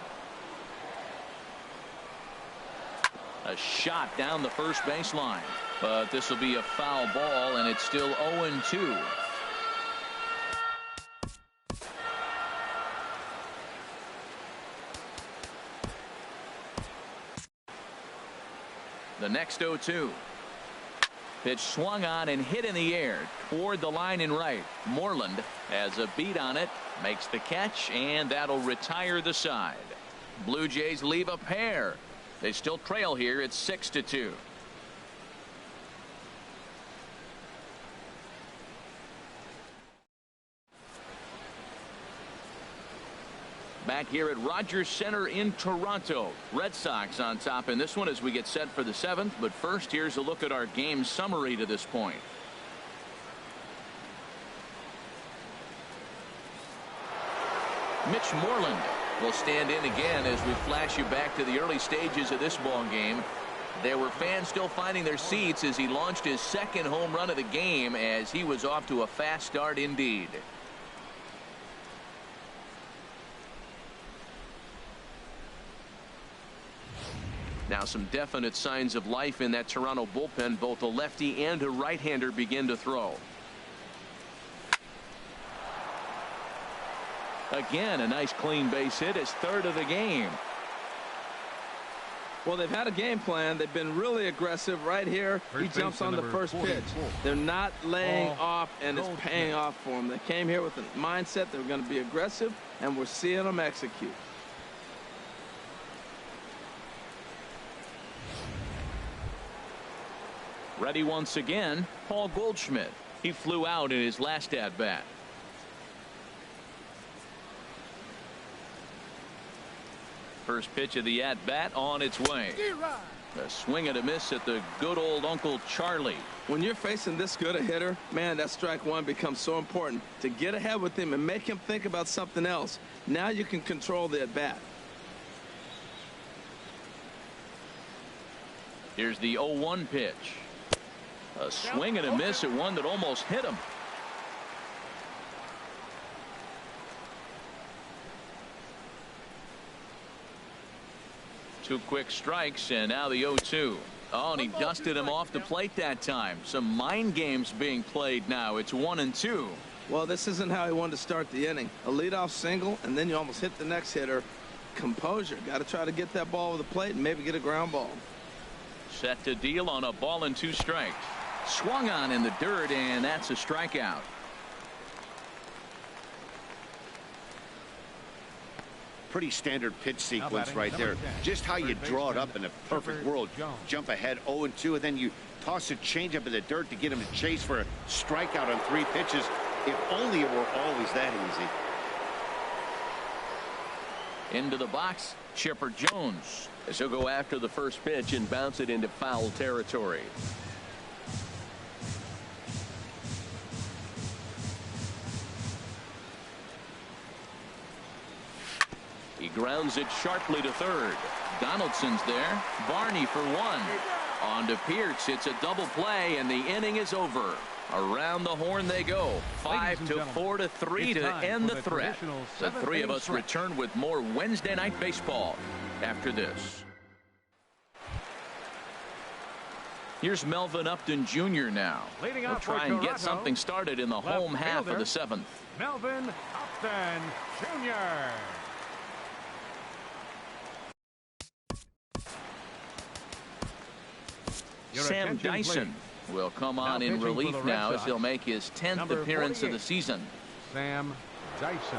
A shot down the first baseline, but this will be a foul ball, and it's still 0-2. The next 0-2. Pitch swung on and hit in the air toward the line and right. Moreland has a beat on it, makes the catch, and that'll retire the side. Blue Jays leave a pair. They still trail here. It's 6-2. Back here at Rogers Center in Toronto. Red Sox on top in this one as we get set for the 7th. But first, here's a look at our game summary to this point. Mitch Moreland will stand in again as we flash you back to the early stages of this ball game. There were fans still finding their seats as he launched his 2nd home run of the game, as he was off to a fast start indeed. Now some definite signs of life in that Toronto bullpen. Both a lefty and a right-hander begin to throw. Again, a nice clean base hit, his 3rd of the game. Well, they've had a game plan. They've been really aggressive right here. He jumps on the first pitch. They're not laying off, and it's paying off for them. They came here with a mindset they were going to be aggressive, and we're seeing them execute. Ready once again, Paul Goldschmidt. He flew out in his last at-bat. First pitch of the at-bat on its way. A swing and a miss at the good old Uncle Charlie. When you're facing this good a hitter, man, that strike one becomes so important. To get ahead with him and make him think about something else. Now you can control the at-bat. Here's the 0-1 pitch. A swing and a miss at one that almost hit him. Two quick strikes, and now the 0-2. Oh, and he dusted him off the plate that time. Some mind games being played now. It's 1-2. Well, this isn't how he wanted to start the inning. A leadoff single, and then you almost hit the next hitter. Composure. Got to try to get that ball over the plate and maybe get a ground ball. Set to deal on a ball and 2 strikes. Swung on in the dirt, and that's a strikeout. Pretty standard pitch sequence right there. Just how you draw it up in a perfect world. Jump ahead 0-2, and then you toss a changeup in the dirt to get him to chase for a strikeout on 3 pitches. If only it were always that easy. Into the box, Chipper Jones, as he'll go after the first pitch and bounce it into foul territory. He grounds it sharply to third. Donaldson's there. Barney for 1. On to Pearce. It's a double play, and the inning is over. Around the horn they go. 5-4 to 3 to end the threat. The three of us return with more Wednesday Night Baseball after this. Here's Melvin Upton Jr. now. He'll try and get something started in the home half of the seventh. Melvin Upton Jr. Sam Dyson will come on in relief now as he'll make his 10th appearance of the season. Sam Dyson.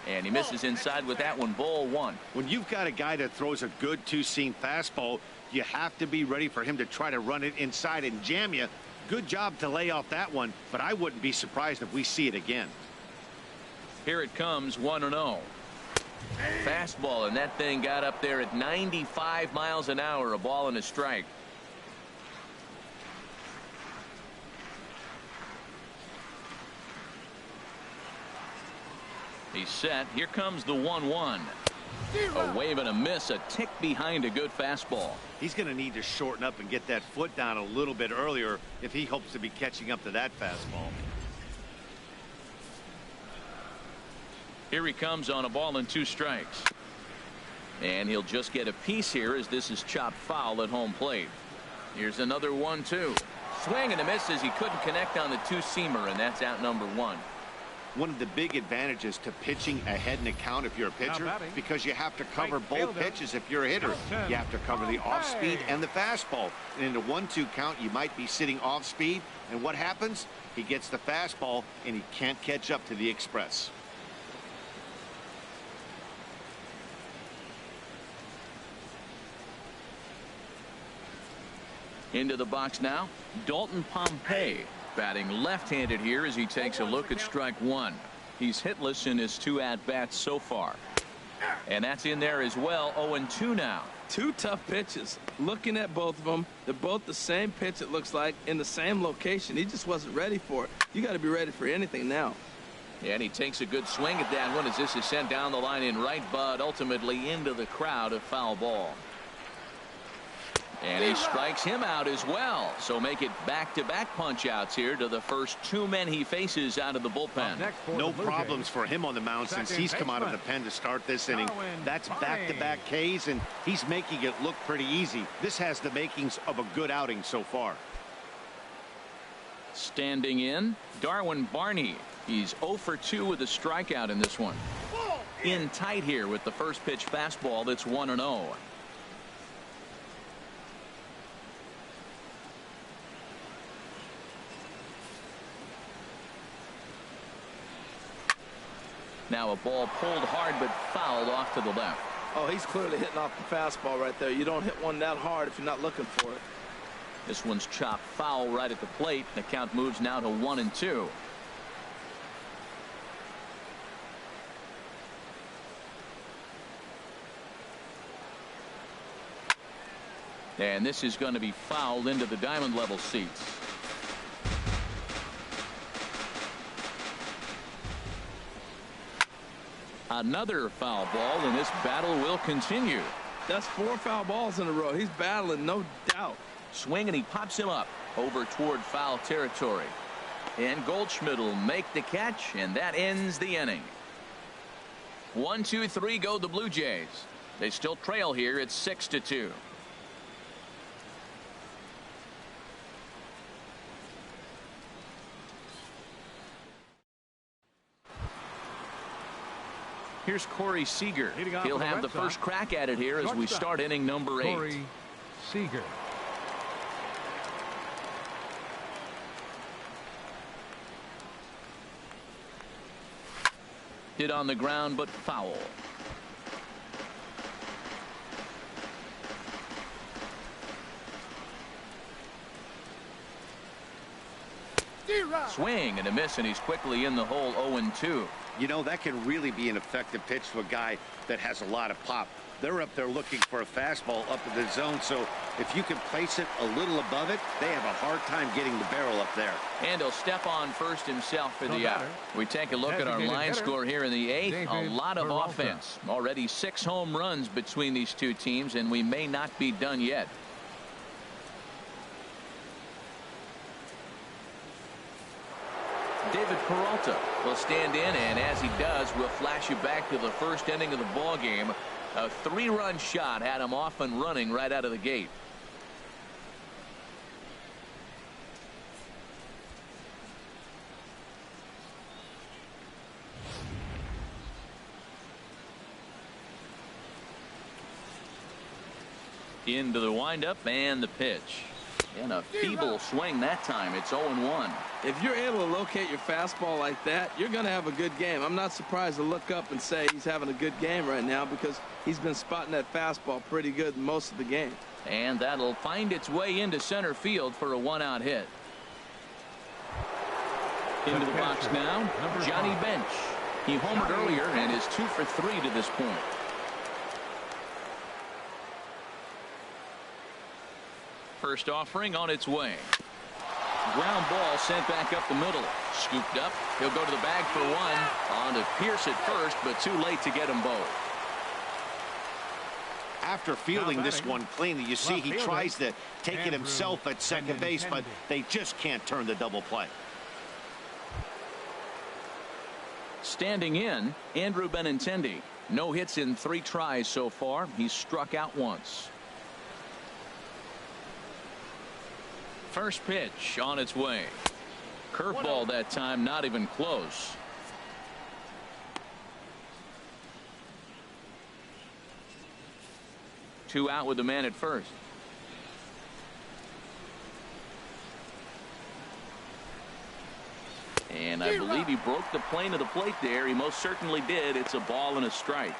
And he misses inside with that one. Ball one. When you've got a guy that throws a good two-seam fastball, you have to be ready for him to try to run it inside and jam you. Good job to lay off that one, but I wouldn't be surprised if we see it again. Here it comes, 1-0. Fastball, and that thing got up there at 95 miles an hour. A ball and a strike. He's set. Here comes the 1-1. A wave and a miss, a tick behind a good fastball. He's going to need to shorten up and get that foot down a little bit earlier if he hopes to be catching up to that fastball. Here he comes on a ball and 2 strikes. And he'll just get a piece here as this is chopped foul at home plate. Here's another 1-2. Swing and a miss as he couldn't connect on the two-seamer, and that's out number 1. One of the big advantages to pitching ahead in the count if you're a pitcher, because you have to cover both pitches if you're a hitter. You have to cover the off speed and the fastball. And in a 1-2 count, you might be sitting off speed. And what happens? He gets the fastball and he can't catch up to the express. Into the box now, Dalton Pompey. Batting left-handed here as he takes a look at strike 1. He's hitless in his 2 at-bats so far. And that's in there as well. 0-2 now. 2 tough pitches. Looking at both of them, they're both the same pitch, it looks like, in the same location. He just wasn't ready for it. You got to be ready for anything now. And he takes a good swing at that one as this is sent down the line in right, but ultimately into the crowd, a foul ball. And he strikes him out as well. So make it back-to-back punch-outs here to the first 2 men he faces out of the bullpen. No problems for him on the mound since he's come out of the pen to start this inning. That's back-to-back Ks, and he's making it look pretty easy. This has the makings of a good outing so far. Standing in, Darwin Barney. He's 0 for 2 with a strikeout in this one. In tight here with the first pitch fastball. That's 1-0. Now a ball pulled hard but fouled off to the left. Oh, he's clearly hitting off the fastball right there. You don't hit one that hard if you're not looking for it. This one's chopped foul right at the plate. The count moves now to 1-2. And this is going to be fouled into the diamond level seats. Another foul ball, and this battle will continue. That's 4 foul balls in a row. He's battling, no doubt. Swing, and he pops him up over toward foul territory. And Goldschmidt will make the catch, and that ends the inning. 1, 2, 3 go the Blue Jays. They still trail here at 6-2. Here's Corey Seager. He'll have the first crack at it here as we start inning number 8. Corey Seager. Hit on the ground, but foul. Swing and a miss, and he's quickly in the hole. 0-2. You know, that can really be an effective pitch to a guy that has a lot of pop. They're up there looking for a fastball up in the zone, so if you can place it a little above it, they have a hard time getting the barrel up there. And he'll step on first himself for the out. We take a look at our line score here in the 8th. A lot of offense. Already 6 home runs between these two teams, and we may not be done yet. David Peralta will stand in, and as he does, we'll flash you back to the first inning of the ball game. A 3-run shot had him off and running right out of the gate. Into the windup and the pitch. And a feeble swing that time. It's 0-1. If you're able to locate your fastball like that, you're going to have a good game. I'm not surprised to look up and say he's having a good game right now because he's been spotting that fastball pretty good most of the game. And that'll find its way into center field for a 1-out hit. Into the box now, Johnny Bench. He homered earlier and is 2 for 3 to this point. First offering on its way. Ground ball sent back up the middle. Scooped up. He'll go to the bag for one. On to Pierce at first, but too late to get them both. After fielding this one cleanly, you see he tries to take it himself at second base, but they just can't turn the double play. Standing in, Andrew Benintendi. No hits in 3 tries so far. He's struck out once. First pitch on its way. Curveball that time, not even close. Two out with the man at first. And I believe he broke the plane of the plate there. He most certainly did. It's a ball and a strike.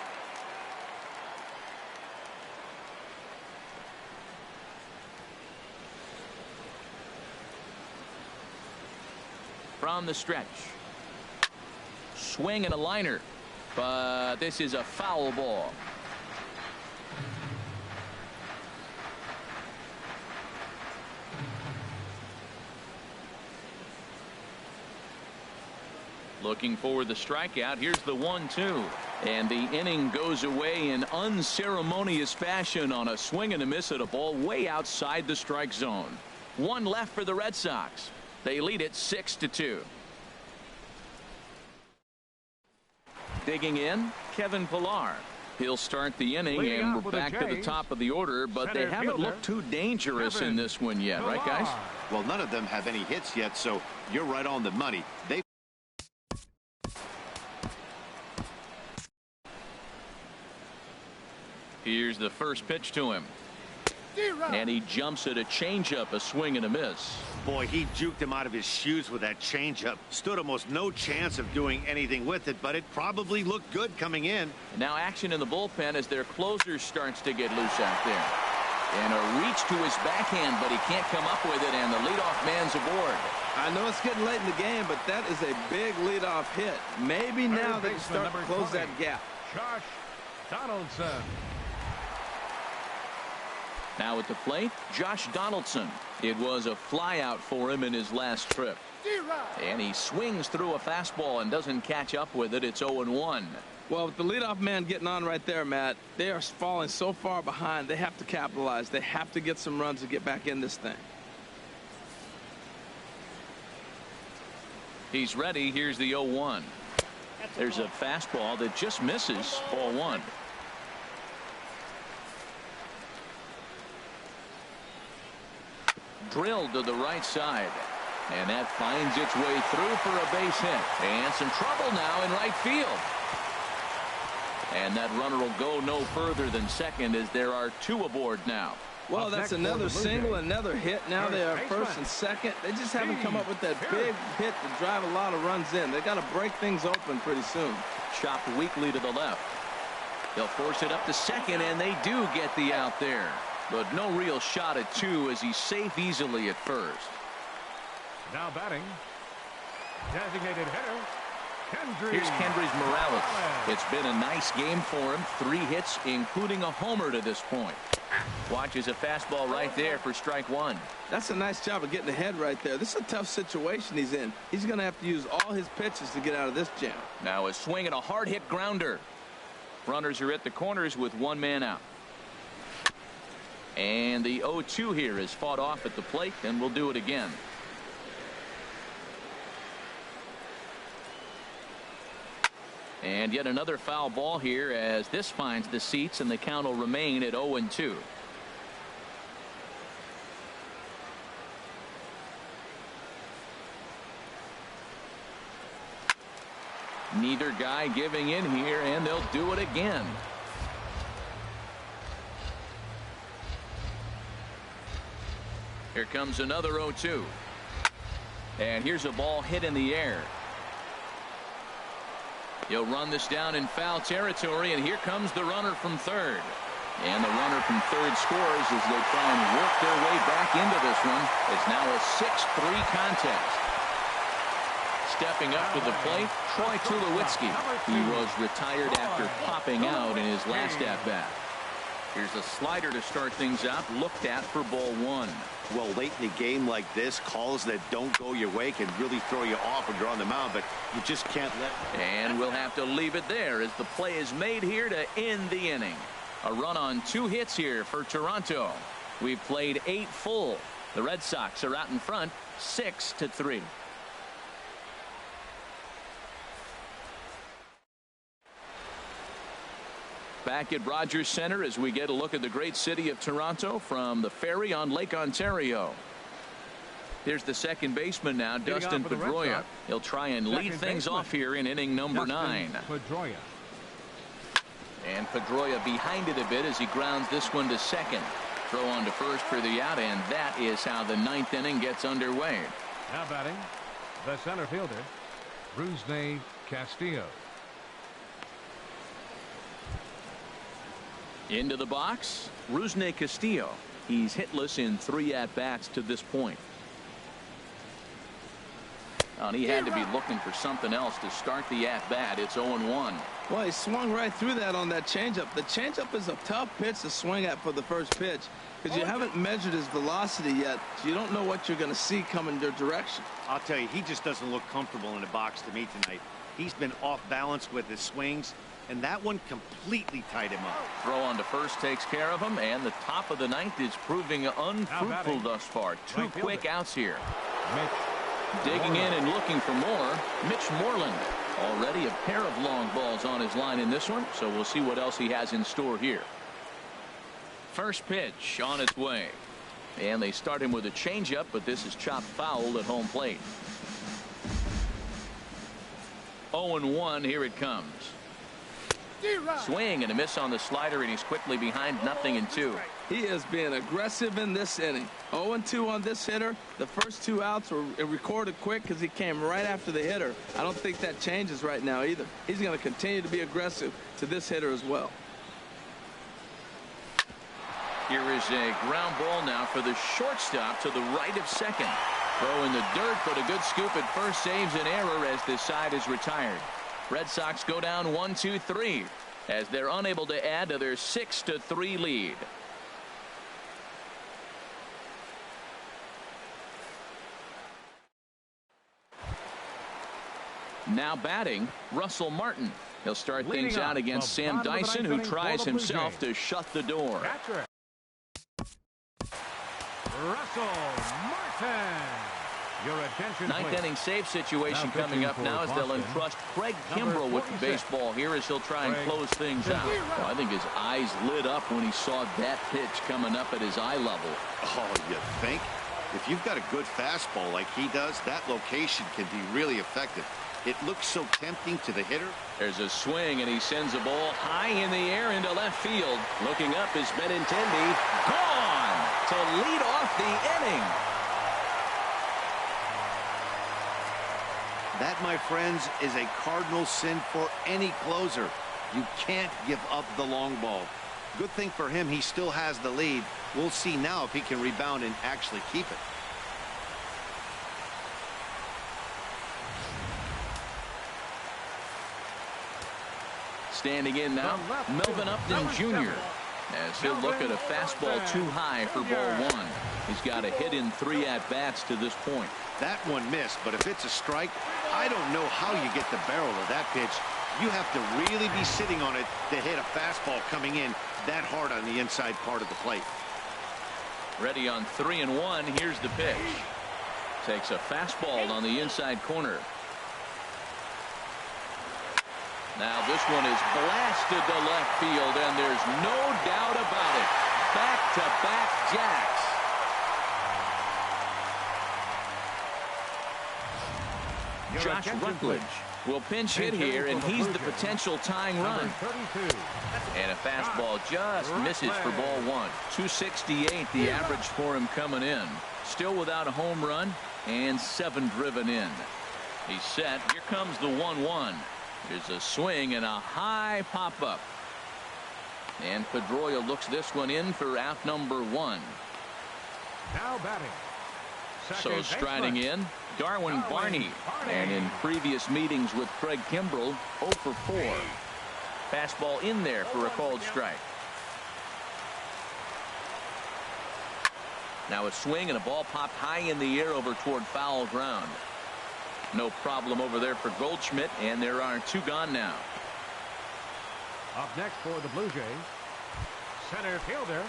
From the stretch. Swing and a liner. But this is a foul ball. Looking for the strikeout. Here's the 1-2. And the inning goes away in unceremonious fashion on a swing and a miss at a ball way outside the strike zone. One left for the Red Sox. They lead it 6-2. Digging in, Kevin Pillar. He'll start the inning, and we're back to the top of the order, but they haven't looked too dangerous in this one yet, right, guys? Well, none of them have any hits yet, so you're right on the money. Here's the first pitch to him. And he jumps at a changeup, a swing and a miss. Boy, he juked him out of his shoes with that changeup. Stood almost no chance of doing anything with it, but it probably looked good coming in. And now action in the bullpen as their closer starts to get loose out there. And a reach to his backhand, but he can't come up with it, and the leadoff man's aboard. I know it's getting late in the game, but that is a big leadoff hit. Maybe now they can start to close that gap. Josh Donaldson. Now at the plate, Josh Donaldson. It was a flyout for him in his last trip. And he swings through a fastball and doesn't catch up with it. It's 0-1. Well, with the leadoff man getting on right there, Matt, they are falling so far behind. They have to capitalize. They have to get some runs to get back in this thing. He's ready. Here's the 0-1. There's a fastball that just misses. Ball 1. Drilled to the right side. And that finds its way through for a base hit. And some trouble now in right field. And that runner will go no further than second as there are 2 aboard now. Well, that's another single, another hit. Now they are first and second. They just haven't come up with that big hit to drive a lot of runs in. They got to break things open pretty soon. Chopped weakly to the left. They'll force it up to second, and they do get the out there. But no real shot at 2 as he's safe easily at first. Now batting, Designated hitter, Kendrys. Here's Kendrys Morales. It's been a nice game for him. 3 hits, including a homer to this point. Watches a fastball right there for strike 1. That's a nice job of getting ahead right there. This is a tough situation he's in. He's going to have to use all his pitches to get out of this jam. Now a swing and a hard hit grounder. Runners are at the corners with 1 man out. And the 0-2 here is fought off at the plate, and we'll do it again. And yet another foul ball here as this finds the seats, and the count will remain at 0-2. Neither guy giving in here, and they'll do it again. Here comes another 0-2. And here's a ball hit in the air. He'll run this down in foul territory, and here comes the runner from third. And the runner from third scores as they try and work their way back into this one. It's now a 6-3 contest. Stepping up to the plate, Troy Tulowitzki. He was retired after popping out in his last at-bat. Here's a slider to start things out, looked at for ball 1. Well, late in the game like this, calls that don't go your way can really throw you off when you're on the mound, but you just can't let. And we'll have to leave it there as the play is made here to end the inning. A run on 2 hits here for Toronto. We've played 8 full. The Red Sox are out in front 6-3. Back at Rogers Center as we get a look at the great city of Toronto from the ferry on Lake Ontario. There's the second baseman now, Dustin Pedroia. He'll try and lead things off here in inning number 9. Pedroia. And Pedroia behind it a bit as he grounds this one to second. Throw on to first for the out, and that is how the 9th inning gets underway. Now batting, the center fielder, Rusney Castillo. Into the box, Rusney Castillo. He's hitless in 3 at-bats to this point. And he had to be looking for something else to start the at-bat. It's 0-1. Well, he swung right through that on that changeup. The changeup is a tough pitch to swing at for the first pitch because you haven't measured his velocity yet, so you don't know what you're going to see coming your direction. I'll tell you, he just doesn't look comfortable in the box to me tonight. He's been off balance with his swings, and that one completely tied him up. Throw on to first takes care of him, and the top of the 9th is proving unfruitful thus far. 2 quick outs here. Digging in and looking for more, Mitch Moreland. Already a pair of long balls on his line in this one, so we'll see what else he has in store here. First pitch on its way. And they start him with a changeup, but this is chopped foul at home plate. 0-1, here it comes. Swing and a miss on the slider, and he's quickly behind 0-2. He is being aggressive in this inning. 0-2 on this hitter. The first 2 outs were recorded quick because he came right after the hitter. I don't think that changes right now either. He's going to continue to be aggressive to this hitter as well. Here is a ground ball now for the shortstop to the right of second. Throw in the dirt, but a good scoop at first saves an error as this side is retired. Red Sox go down 1-2-3 as they're unable to add to their 6-3 lead. Now batting, Russell Martin. He'll start things out against Sam Dyson, who tries himself to shut the door. Russell Martin. Your attention, 9th inning save situation coming up now as they'll entrust Craig Kimbrell with the baseball here as he'll try and close things out. Well, I think his eyes lit up when he saw that pitch coming up at his eye level. Oh, you think? If you've got a good fastball like he does, that location can be really effective. It looks so tempting to the hitter. There's a swing, and he sends a ball high in the air into left field. Looking up is Benintendi. Gone to lead off the inning. That, my friends, is a cardinal sin for any closer. You can't give up the long ball. Good thing for him, he still has the lead. We'll see now if he can rebound and actually keep it. Standing in now, Melvin Upton Jr. as he'll look at a fastball too high for ball one. He's got a hit in 3 at-bats to this point. That one missed, but if it's a strike, I don't know how you get the barrel of that pitch. You have to really be sitting on it to hit a fastball coming in that hard on the inside part of the plate. Ready on 3-1. Here's the pitch. Takes a fastball on the inside corner. Now this one is blasted to left field, and there's no doubt about it. Back-to-back jacks. Josh Rutledge will pinch hit here, and he's the potential tying run. And a fastball just misses for ball one. 268 the average for him coming in. Still without a home run and 7 driven in. He's set. Here comes the 1-1. There's a swing and a high pop-up. And Pedroia looks this one in for out number 1. Now batting. So striding in, Darwin Barney. And in previous meetings with Craig Kimbrell, 0 for 4. Fastball in there for a called strike. Now a swing and a ball popped high in the air over toward foul ground. No problem over there for Goldschmidt, and there are 2 gone now. Up next for the Blue Jays, center fielder.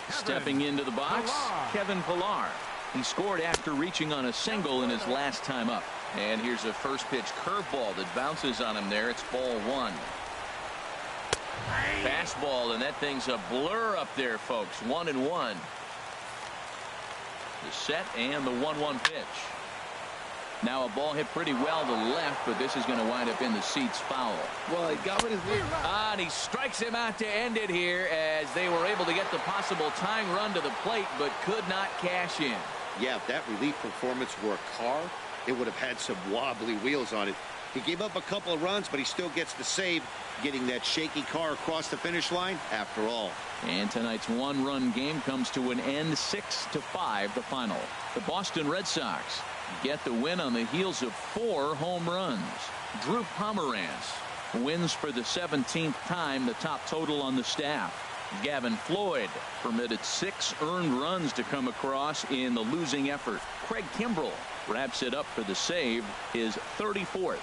Stepping into the box, Kevin Pillar. He scored after reaching on a single in his last time up. And here's a first pitch curveball that bounces on him there. It's ball 1. Fastball, and that thing's a blur up there, folks. 1-1. The set and the 1-1 pitch. Now a ball hit pretty well to left, but this is going to wind up in the seats foul. Well, he got with his and he strikes him out to end it here, as they were able to get the possible tying run to the plate, but could not cash in. Yeah, if that relief performance were a car, it would have had some wobbly wheels on it. He gave up a couple of runs, but he still gets the save, getting that shaky car across the finish line after all. And tonight's 1-run game comes to an end, 6-5 the final. The Boston Red Sox get the win on the heels of 4 home runs. Drew Pomeranz wins for the 17th time, the top total on the staff. Gavin Floyd permitted 6 earned runs to come across in the losing effort. Craig Kimbrell wraps it up for the save, his 34th.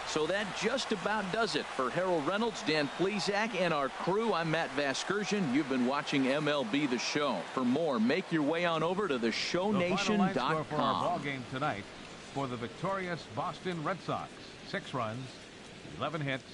So that just about does it for Harold Reynolds, Dan Plesac, and our crew. I'm Matt Vasgersian. You've been watching MLB The Show. For more, make your way on over to theshownation.com. The final line score for our ball game tonight for the victorious Boston Red Sox: 6 runs, 11 hits,